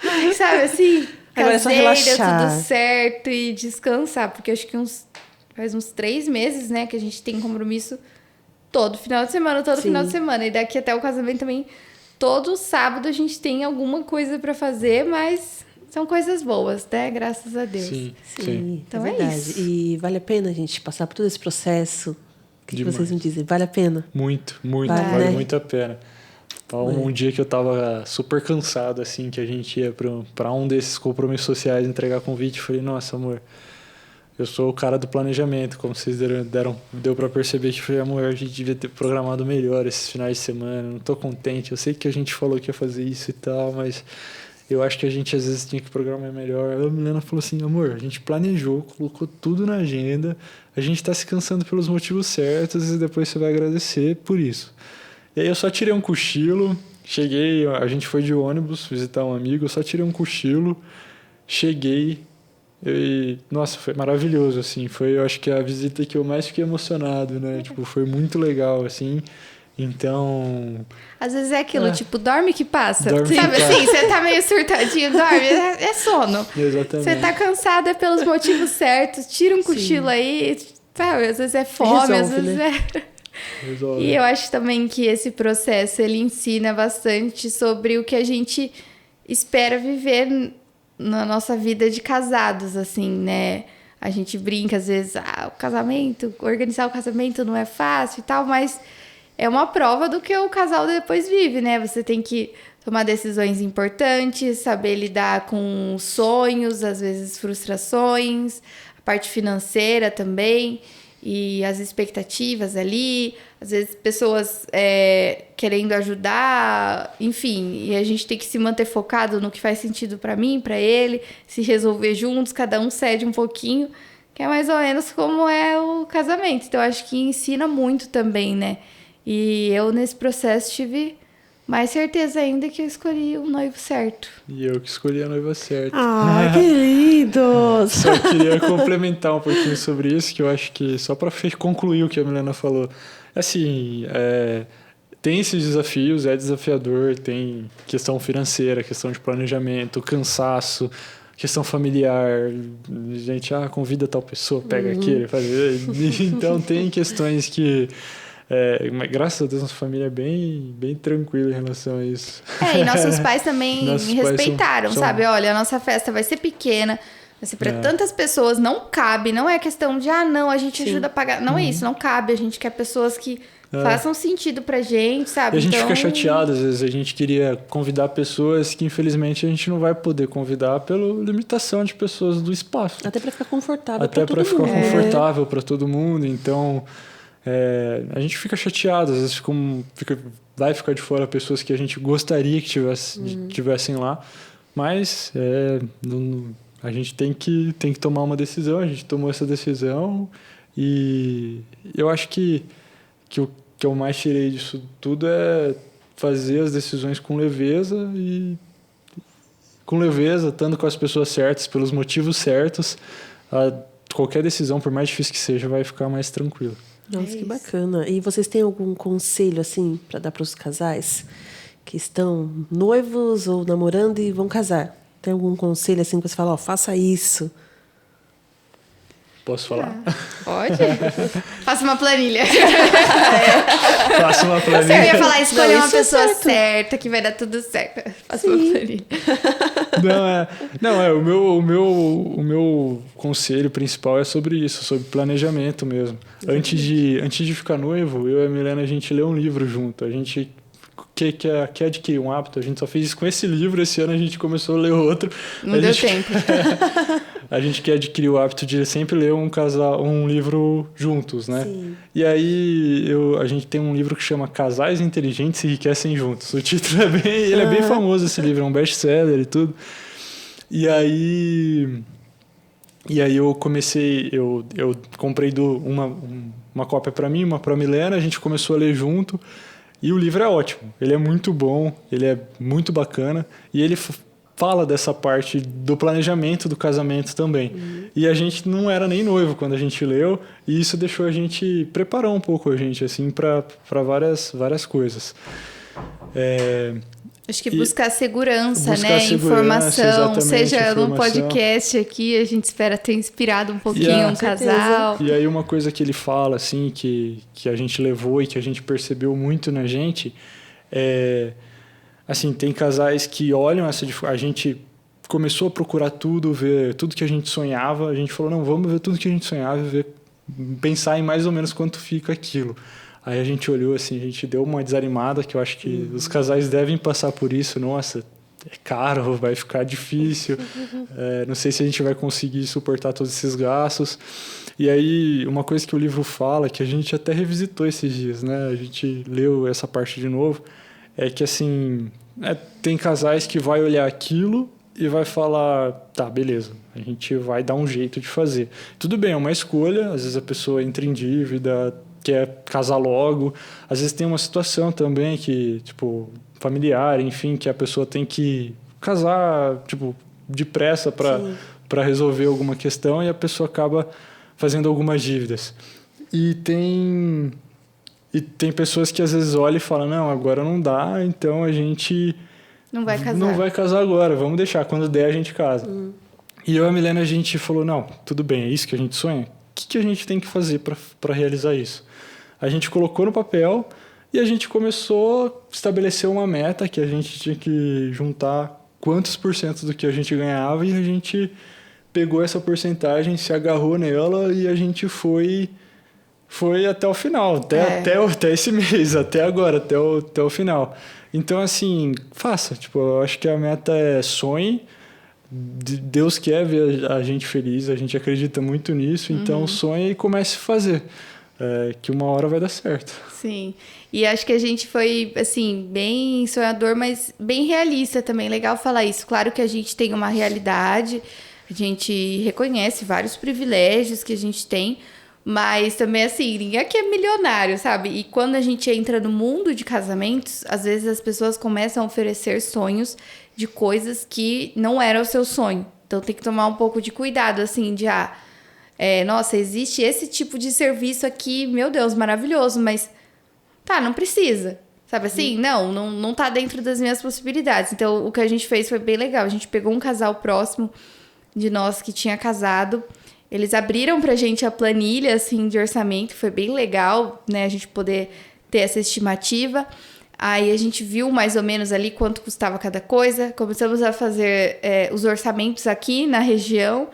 C: ai, sabe assim...
A: Agora é só
C: Casei, deu
A: relaxar.
C: tudo certo e descansar, porque acho que faz uns 3 meses, né, que a gente tem compromisso todo final de semana,
A: Sim.
C: final de semana. E daqui até o casamento também, todo sábado a gente tem alguma coisa pra fazer, mas são coisas boas, né, graças a Deus.
B: Sim.
A: Sim,
C: Então
A: é
C: é
A: verdade.
C: isso.
A: E vale a pena a gente passar por todo esse processo? O que
B: Demais.
A: vocês me dizem? Vale a pena?
B: Muito,
A: Vale,
B: vale
A: né?
B: muito a pena. Um dia que eu tava super cansado, assim, que a gente ia pra um desses compromissos sociais entregar convite, eu falei, nossa, amor, eu sou o cara do planejamento, como vocês deu pra perceber, que eu falei, amor, a gente devia ter programado melhor esses finais de semana, não tô contente, eu sei que a gente falou que ia fazer isso e tal, mas eu acho que a gente às vezes tinha que programar melhor. A Milena falou assim, amor, a gente planejou, colocou tudo na agenda, a gente tá se cansando pelos motivos certos e depois você vai agradecer por isso. E aí eu só tirei um cochilo, cheguei, a gente foi de ônibus visitar um amigo, eu só tirei um cochilo, cheguei e, nossa, foi maravilhoso, assim, foi, eu acho que a visita que eu mais fiquei emocionado, né, tipo, foi muito legal, assim, então...
C: Às vezes é aquilo, tipo, dorme que passa.
B: Dorme
C: Sabe
B: que
C: assim, você tá meio surtadinho, dorme, é sono.
B: Exatamente.
C: Você tá cansada pelos motivos certos, tira um cochilo aí, sabe? Às vezes é fome, às
A: Resolve,
C: vezes
A: né?
B: Resolve.
C: E eu acho também que esse processo, ele ensina bastante sobre o que a gente espera viver na nossa vida de casados, assim, né? A gente brinca, às vezes, o casamento, organizar o casamento não é fácil e tal, mas é uma prova do que o casal depois vive, né? Você tem que tomar decisões importantes, saber lidar com sonhos, às vezes frustrações, a parte financeira também, e as expectativas ali, às vezes pessoas querendo ajudar, enfim, e a gente tem que se manter focado no que faz sentido para mim, para ele, se resolver juntos, cada um cede um pouquinho, que é mais ou menos como é o casamento. Então, eu acho que ensina muito também, né? E eu, nesse processo, tive mais certeza ainda que eu escolhi o noivo certo.
B: E eu que escolhi a noiva certa.
A: Ah, que lindos!
B: Só queria complementar um pouquinho sobre isso, que eu acho que, só para concluir o que a Milena falou, assim, tem esses desafios, é desafiador, tem questão financeira, questão de planejamento, cansaço, questão familiar, gente, convida tal pessoa, pega aquele, faz... Então tem questões que... mas graças a Deus, nossa família é bem tranquila em relação a isso.
C: E nossos pais também
B: Nossos pais
C: respeitaram,
B: são-
C: sabe? Olha, a nossa festa vai ser pequena, Assim, para tantas pessoas não cabe, não é questão de, não, a gente ajuda a pagar. Não é isso, não cabe. A gente quer pessoas que façam sentido pra gente, sabe?
B: E a gente fica chateado, às vezes. A gente queria convidar pessoas que, infelizmente, a gente não vai poder convidar pela limitação de pessoas do espaço.
A: Até para ficar confortável
B: Até para ficar confortável para todo mundo. Então, a gente fica chateado. Às vezes vai ficar de fora pessoas que a gente gostaria que tivessem lá. Mas a gente tem que tomar uma decisão. A gente tomou essa decisão. E eu acho que o que eu mais tirei disso tudo é fazer as decisões com leveza estando com as pessoas certas, pelos motivos certos. Qualquer decisão, por mais difícil que seja, vai ficar mais tranquila.
A: Nossa, que bacana. E vocês têm algum conselho, assim, para dar para os casais que estão noivos ou namorando e vão casar? Tem algum conselho, assim, que você fala, faça isso?
B: Posso falar?
C: Pode? Faça uma planilha.
B: Faça uma planilha.
C: Eu ia falar, escolha uma pessoa certa, que vai dar tudo certo. Faça uma planilha.
B: O meu conselho principal é sobre isso, sobre planejamento mesmo. Antes de ficar noivo, eu e a Milena, a gente lê um livro junto. A gente quer adquirir um hábito, a gente só fez isso com esse livro. Esse ano a gente começou a ler outro.
C: Não deu tempo.
B: A gente quer adquirir o hábito de sempre ler um livro juntos, né?
A: Sim.
B: E aí a gente tem um livro que chama Casais Inteligentes e Enriquecem Juntos. O título é bem famoso, esse livro, é um best-seller e tudo. E aí eu comecei, eu comprei uma cópia para mim, uma para a Milena, a gente começou a ler junto. E o livro é ótimo, ele é muito bom, ele é muito bacana e ele fala dessa parte do planejamento do casamento também. E a gente não era nem noivo quando a gente leu e isso deixou a gente, preparou um pouco a gente assim para várias coisas.
C: Acho que buscar segurança, né? Informação, seja no podcast aqui, a gente espera ter inspirado um pouquinho um casal.
B: E aí uma coisa que ele fala, assim, que a gente levou e que a gente percebeu muito na gente, assim, tem casais que olham a gente começou a procurar tudo, ver tudo que a gente sonhava, a gente falou, não, vamos ver tudo que a gente sonhava e pensar em mais ou menos quanto fica aquilo. Aí a gente olhou assim, a gente deu uma desanimada, que eu acho que os casais devem passar por isso. Nossa, é caro, vai ficar difícil. Não sei se a gente vai conseguir suportar todos esses gastos. E aí, uma coisa que o livro fala, que a gente até revisitou esses dias, né? A gente leu essa parte de novo, é que assim, tem casais que vai olhar aquilo e vai falar, tá, beleza, a gente vai dar um jeito de fazer. Tudo bem, é uma escolha, às vezes a pessoa entra em dívida, quer casar logo. Às vezes tem uma situação também que, tipo, familiar, enfim, que a pessoa tem que casar, tipo, depressa para resolver alguma questão e a pessoa acaba fazendo algumas dívidas. E tem pessoas que às vezes olham e falam, não, agora não dá, então a gente
C: não vai casar.
B: Não vai casar agora, vamos deixar, quando der a gente casa. E eu e a Milena, a gente falou, não, tudo bem, é isso que a gente sonha? O que a gente tem que fazer para realizar isso? A gente colocou no papel e a gente começou a estabelecer uma meta que a gente tinha que juntar quantos % do que a gente ganhava e a gente pegou essa porcentagem, se agarrou nela e a gente foi até o final, até esse mês, até agora, até o final. Então, assim, faça. Tipo, eu acho que a meta é sonhe. Deus quer ver a gente feliz, a gente acredita muito nisso, então sonhe e comece a fazer. Que uma hora vai dar certo.
C: Sim, e acho que a gente foi, assim, bem sonhador, mas bem realista também. Legal falar isso. Claro que a gente tem uma realidade, a gente reconhece vários privilégios que a gente tem, mas também, assim, ninguém aqui é milionário, sabe? E quando a gente entra no mundo de casamentos, às vezes as pessoas começam a oferecer sonhos de coisas que não era o seu sonho. Então tem que tomar um pouco de cuidado, assim, de nossa, existe esse tipo de serviço aqui, meu Deus, maravilhoso, mas não precisa, sabe assim? Não tá dentro das minhas possibilidades. Então o que a gente fez foi bem legal. A gente pegou um casal próximo de nós que tinha casado, eles abriram pra gente a planilha, assim, de orçamento, foi bem legal, né, a gente poder ter essa estimativa. Aí a gente viu mais ou menos ali quanto custava cada coisa. Começamos a fazer os orçamentos aqui na região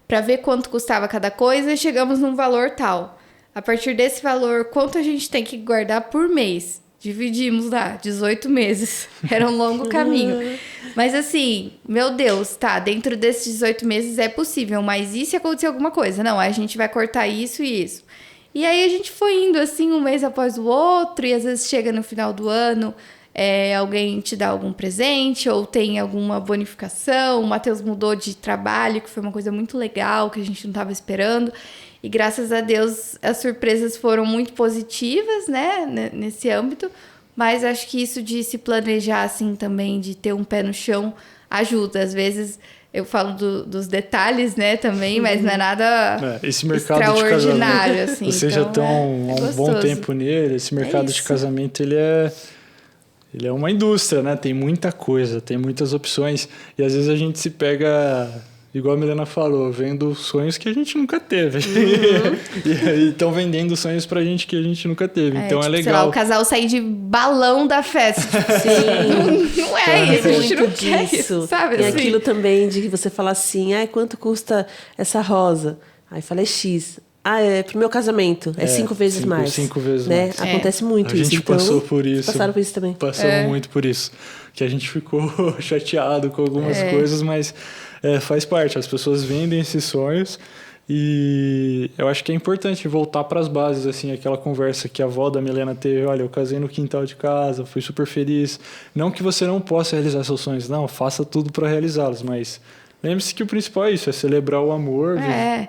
C: para ver quanto custava cada coisa e chegamos num valor tal. A partir desse valor, quanto a gente tem que guardar por mês? Dividimos lá, 18 meses. Era um longo caminho. Mas assim, meu Deus, tá, dentro desses 18 meses é possível, mas e se acontecer alguma coisa? Não, a gente vai cortar isso e isso. E aí a gente foi indo assim um mês após o outro, e às vezes chega no final do ano, alguém te dá algum presente ou tem alguma bonificação. O Matheus mudou de trabalho, que foi uma coisa muito legal, que a gente não estava esperando. E graças a Deus as surpresas foram muito positivas, né, nesse âmbito. Mas acho que isso de se planejar assim também, de ter um pé no chão, ajuda. Às vezes eu falo dos detalhes, né, também, mas não é nada
B: esse mercado
C: extraordinário,
B: de casamento,
C: assim.
B: vocês já estão há um bom tempo nele. Esse mercado de casamento, ele é uma indústria, né? Tem muita coisa, tem muitas opções. E às vezes a gente se pega, igual a Milena falou, vendo sonhos que a gente nunca teve. E aí estão vendendo sonhos pra gente que a gente nunca teve. Então
C: tipo,
B: é legal.
C: Sei lá, o casal sair de balão da festa. Sim. Não é isso, a gente não quer isso, sabe?
A: E
C: assim?
A: aquilo também de que você fala assim, quanto custa essa rosa? Aí fala, é X. Pro meu casamento, 5 vezes mais.
B: 5 vezes
A: né?
B: mais.
A: Acontece muito isso.
B: A gente passou por isso.
A: Passaram por isso também.
B: Passamos muito por isso. Que a gente ficou chateado com algumas coisas, mas faz parte. As pessoas vendem esses sonhos e eu acho que é importante voltar para as bases, assim, aquela conversa que a avó da Milena teve. Olha, eu casei no quintal de casa, fui super feliz. Não que você não possa realizar seus sonhos, não, faça tudo para realizá-los, mas lembre-se que o principal é isso, é celebrar o amor,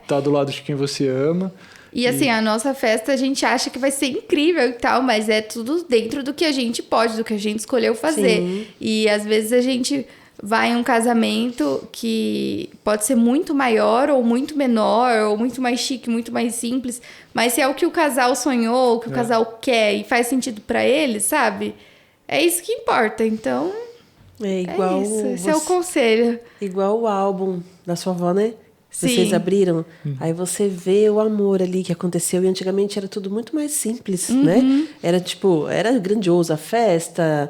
B: estar do lado de quem você ama.
C: E assim, a nossa festa a gente acha que vai ser incrível e tal, mas é tudo dentro do que a gente pode, do que a gente escolheu fazer.
A: Sim.
C: E às vezes a gente vai em um casamento que pode ser muito maior ou muito menor, ou muito mais chique, muito mais simples, mas se é o que o casal sonhou, o que o casal quer e faz sentido pra eles, sabe? É isso que importa, então
A: igual
C: isso, esse é o conselho.
A: Igual o álbum da sua avó, né?
C: Sim.
A: Vocês abriram, aí você vê o amor ali que aconteceu, e antigamente era tudo muito mais simples, né? Era grandioso a festa,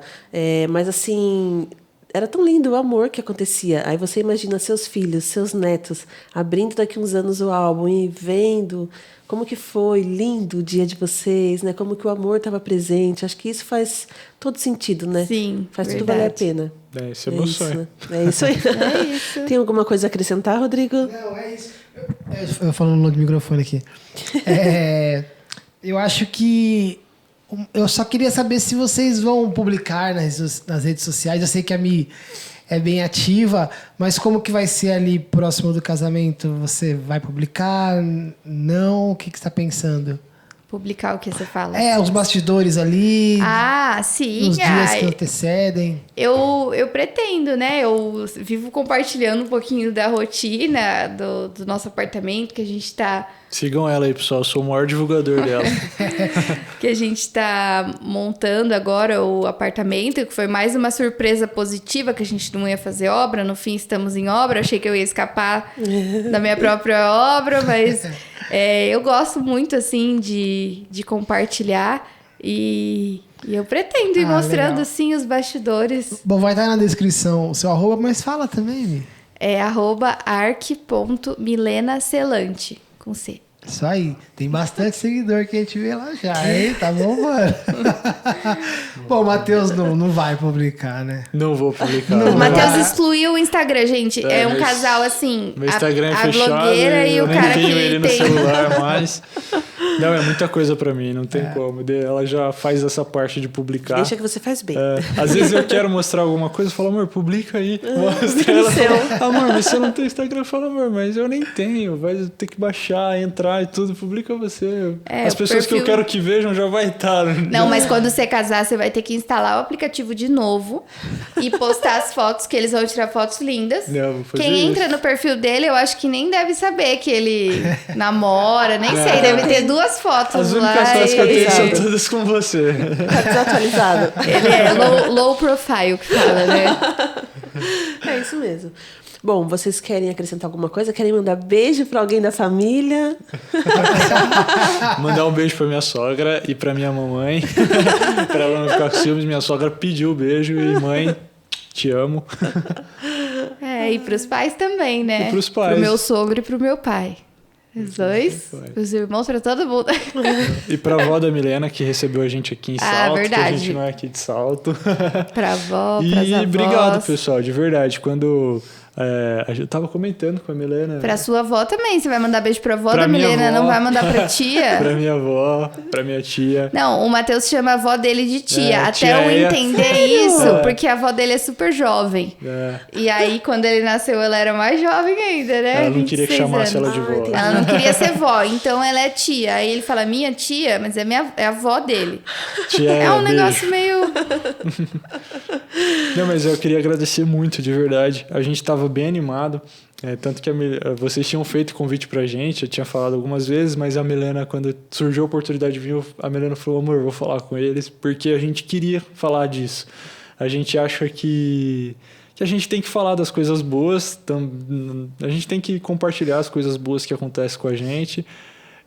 A: mas assim, era tão lindo o amor que acontecia. Aí você imagina seus filhos, seus netos, abrindo daqui uns anos o álbum e vendo como que foi lindo o dia de vocês, né? Como que o amor estava presente. Acho que isso faz todo sentido, né?
C: Sim,
A: faz
C: verdade.
A: tudo valer a pena.
B: Esse é o meu sonho.
A: Né? É isso aí.
C: É isso.
A: Tem alguma coisa a acrescentar, Rodrigo?
D: Não, é isso. Eu falando no microfone aqui. Eu acho que... Eu só queria saber se vocês vão publicar nas redes sociais. Eu sei que a Mi é bem ativa, mas como que vai ser ali próximo do casamento? Você vai publicar? Não? O que você está pensando?
C: Publicar o que você fala?
D: Os bastidores ali.
C: Sim.
D: Nos dias que antecedem.
C: Eu pretendo, né? Eu vivo compartilhando um pouquinho da rotina do nosso apartamento, que a gente tá...
B: Sigam ela aí, pessoal. Eu sou o maior divulgador dela.
C: Que a gente tá montando agora o apartamento, que foi mais uma surpresa positiva, que a gente não ia fazer obra. No fim, estamos em obra. Achei que eu ia escapar da minha própria obra, mas eu gosto muito, assim, de compartilhar. E eu pretendo ir mostrando,
D: legal.
C: sim, os bastidores.
D: Bom, vai estar na descrição o seu arroba, mas fala também, Mi.
C: É @arc.milenacelante, com C.
D: Isso aí. Tem bastante seguidor que a gente vê lá já, hein? Tá bom, mano? Bom, o Matheus não vai publicar, né?
B: Não vou publicar.
C: O Matheus excluiu o Instagram, gente. É um
B: mas
C: casal, assim,
B: Meu Instagram é
C: a
B: fechado,
C: blogueira e
B: eu
C: o
B: nem
C: cara
B: tenho
C: que
B: ele no
C: tem...
B: celular mais. Não, é muita coisa pra mim, não tem como. Ela já faz essa parte de publicar.
A: Deixa que você faz bem.
B: Às vezes eu quero mostrar alguma coisa, eu falo, amor, publica aí. Mostra. Ela fala, amor, mas você não tem Instagram? Eu falo, amor, mas eu nem tenho. Vai ter que baixar, entrar e tudo. Publica você. As pessoas que eu quero que vejam já vai estar.
C: Não, mas quando você casar, você vai ter que instalar o aplicativo de novo e postar as fotos, que eles vão tirar fotos lindas.
B: Não, vou fazer
C: Quem
B: isso.
C: entra no perfil dele, eu acho que nem deve saber que ele namora, nem sei. Deve ter 2 fotos
B: As
C: lá.
B: únicas fotos que eu tenho são
C: e-
B: todas com você.
A: Tá desatualizado.
C: Ele é low profile que fala, né?
A: É isso mesmo. Bom, vocês querem acrescentar alguma coisa? Querem mandar beijo para alguém da família?
B: Mandar um beijo pra minha sogra e pra minha mamãe. Pra ela não ficar com ciúmes, minha sogra pediu o beijo e mãe, te amo.
C: E pros pais também, né?
B: E pros pais.
C: Pro meu sogro e pro meu pai. Os dois, os irmãos, pra todo mundo.
B: E pra avó da Milena, que recebeu a gente aqui em Salto,
C: verdade.
B: que a gente não é aqui de Salto.
C: Pra avó, pras
B: E
C: avós.
B: obrigado, pessoal, de verdade. Quando eu tava comentando com a Milena...
C: Pra sua avó também. Você vai mandar beijo pra avó
B: Pra
C: da
B: minha
C: Milena,
B: avó.
C: não vai mandar pra tia?
B: Pra minha avó, pra minha tia.
C: Não, o Matheus chama a avó dele de tia. Até
B: tia
C: eu
B: Eia.
C: entender isso,
B: É.
C: porque a avó dele é super jovem.
B: É,
C: E aí, quando ele nasceu, ela era mais jovem ainda, né?
B: ela não queria que
C: 26
B: chamasse
C: anos.
B: ela de vó.
A: entendi.
C: Ela não queria ser vó, então ela é tia. Aí ele fala, minha tia, mas é a avó dele.
B: Tia
C: É um
B: beijo.
C: negócio meio...
B: Não, mas eu queria agradecer muito, de verdade. A gente tava bem animado. Tanto que vocês tinham feito convite pra gente, eu tinha falado algumas vezes, mas a Milena, quando surgiu a oportunidade de vir, a Milena falou, amor, eu vou falar com eles, porque a gente queria falar disso. A gente acha que a gente tem que falar das coisas boas, a gente tem que compartilhar as coisas boas que acontecem com a gente,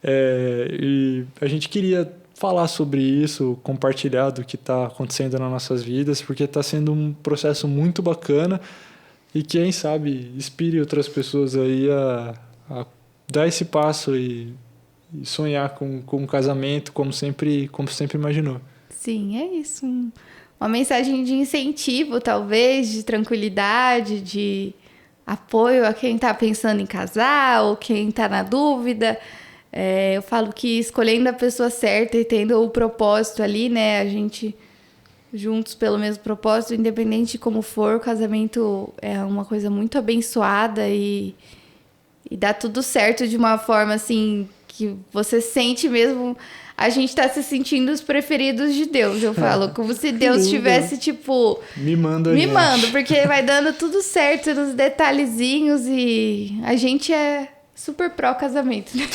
B: e a gente queria falar sobre isso, compartilhar do que está acontecendo nas nossas vidas, porque está sendo um processo muito bacana, e quem sabe inspire outras pessoas aí a dar esse passo e sonhar com um casamento como sempre imaginou.
C: Sim, é isso. Uma mensagem de incentivo, talvez, de tranquilidade, de apoio a quem está pensando em casar ou quem está na dúvida. Eu falo que escolhendo a pessoa certa e tendo o propósito ali, né? A gente juntos pelo mesmo propósito, independente de como for, o casamento é uma coisa muito abençoada e dá tudo certo de uma forma assim que você sente mesmo. A gente tá se sentindo os preferidos de Deus, eu falo. Como se Deus
A: lindo.
C: tivesse, tipo...
B: Mimando a gente.
C: Mimando, porque vai dando tudo certo nos detalhezinhos e a gente é super pró-casamento, né?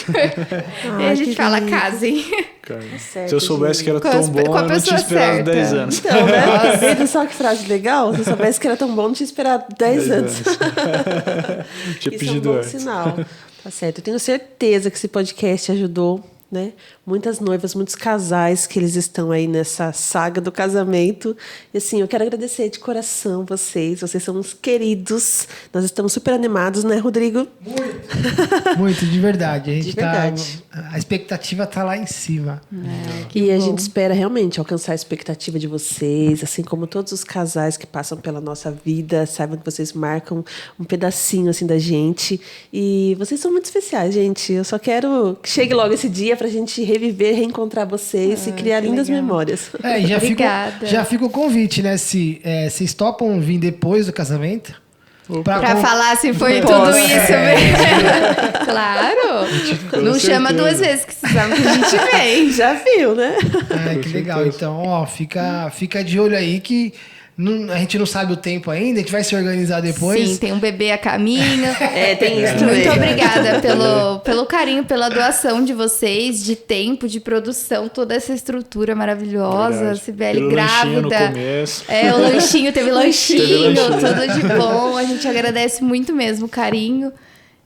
C: E a gente
A: que
C: fala,
A: lindo.
C: casem.
B: Cara,
A: certo,
B: se eu soubesse
A: gente.
B: que era
C: Com
B: tão
C: as-
B: bom,
C: com a
B: eu não tinha
C: pessoa
B: esperado
C: certa.
B: 10 anos.
A: Então, né? Vendo só que frase legal. Se eu soubesse que era tão bom, não tinha esperado 10 anos.
B: Tinha
A: Isso é um
B: pedido
A: bom
B: antes.
A: sinal. Tá certo. Eu tenho certeza que esse podcast ajudou, né? Muitas noivas, muitos casais que eles estão aí nessa saga do casamento. E assim, eu quero agradecer de coração vocês. Vocês são uns queridos. Nós estamos super animados, né, Rodrigo?
D: Muito, de verdade. A gente
A: De verdade.
D: a expectativa tá lá em cima.
A: E a gente espera realmente alcançar a expectativa de vocês, assim como todos os casais que passam pela nossa vida, saibam que vocês marcam um pedacinho assim da gente. E vocês são muito especiais, gente. Eu só quero que chegue logo esse dia pra gente reviver, reencontrar vocês e criar
C: que
A: lindas
C: legal.
A: memórias.
D: E
C: Obrigada.
D: já fica o convite, né? Se vocês topam vir depois do casamento?
C: Pra falar se foi
A: Posso.
C: tudo isso mesmo. Claro. Não chama
B: certeza.
C: 2 vezes, que você sabe que a gente vem.
A: Já viu, né?
D: Ai, que legal. Então, ó, fica de olho aí que a gente não sabe o tempo ainda, a gente vai se organizar depois.
C: Sim, tem um bebê a caminho.
A: Tem isso também.
C: Muito obrigada pelo carinho, pela doação de vocês, de tempo, de produção, toda essa estrutura maravilhosa.
B: Verdade.
C: Cibele
B: Pelo lanchinho no
C: grávida.
B: começo.
C: O lanchinho, teve lanchinho,
B: Teve lanchinho.
C: tudo de bom. A gente agradece muito mesmo o carinho.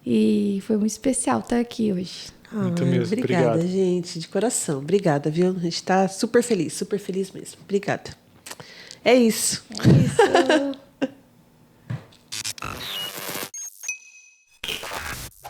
C: E foi muito especial estar aqui hoje.
B: Muito mesmo.
A: Obrigada,
B: Obrigado.
A: gente, de coração. Obrigada, viu? A gente tá super feliz mesmo. Obrigada. É isso.
C: Isso.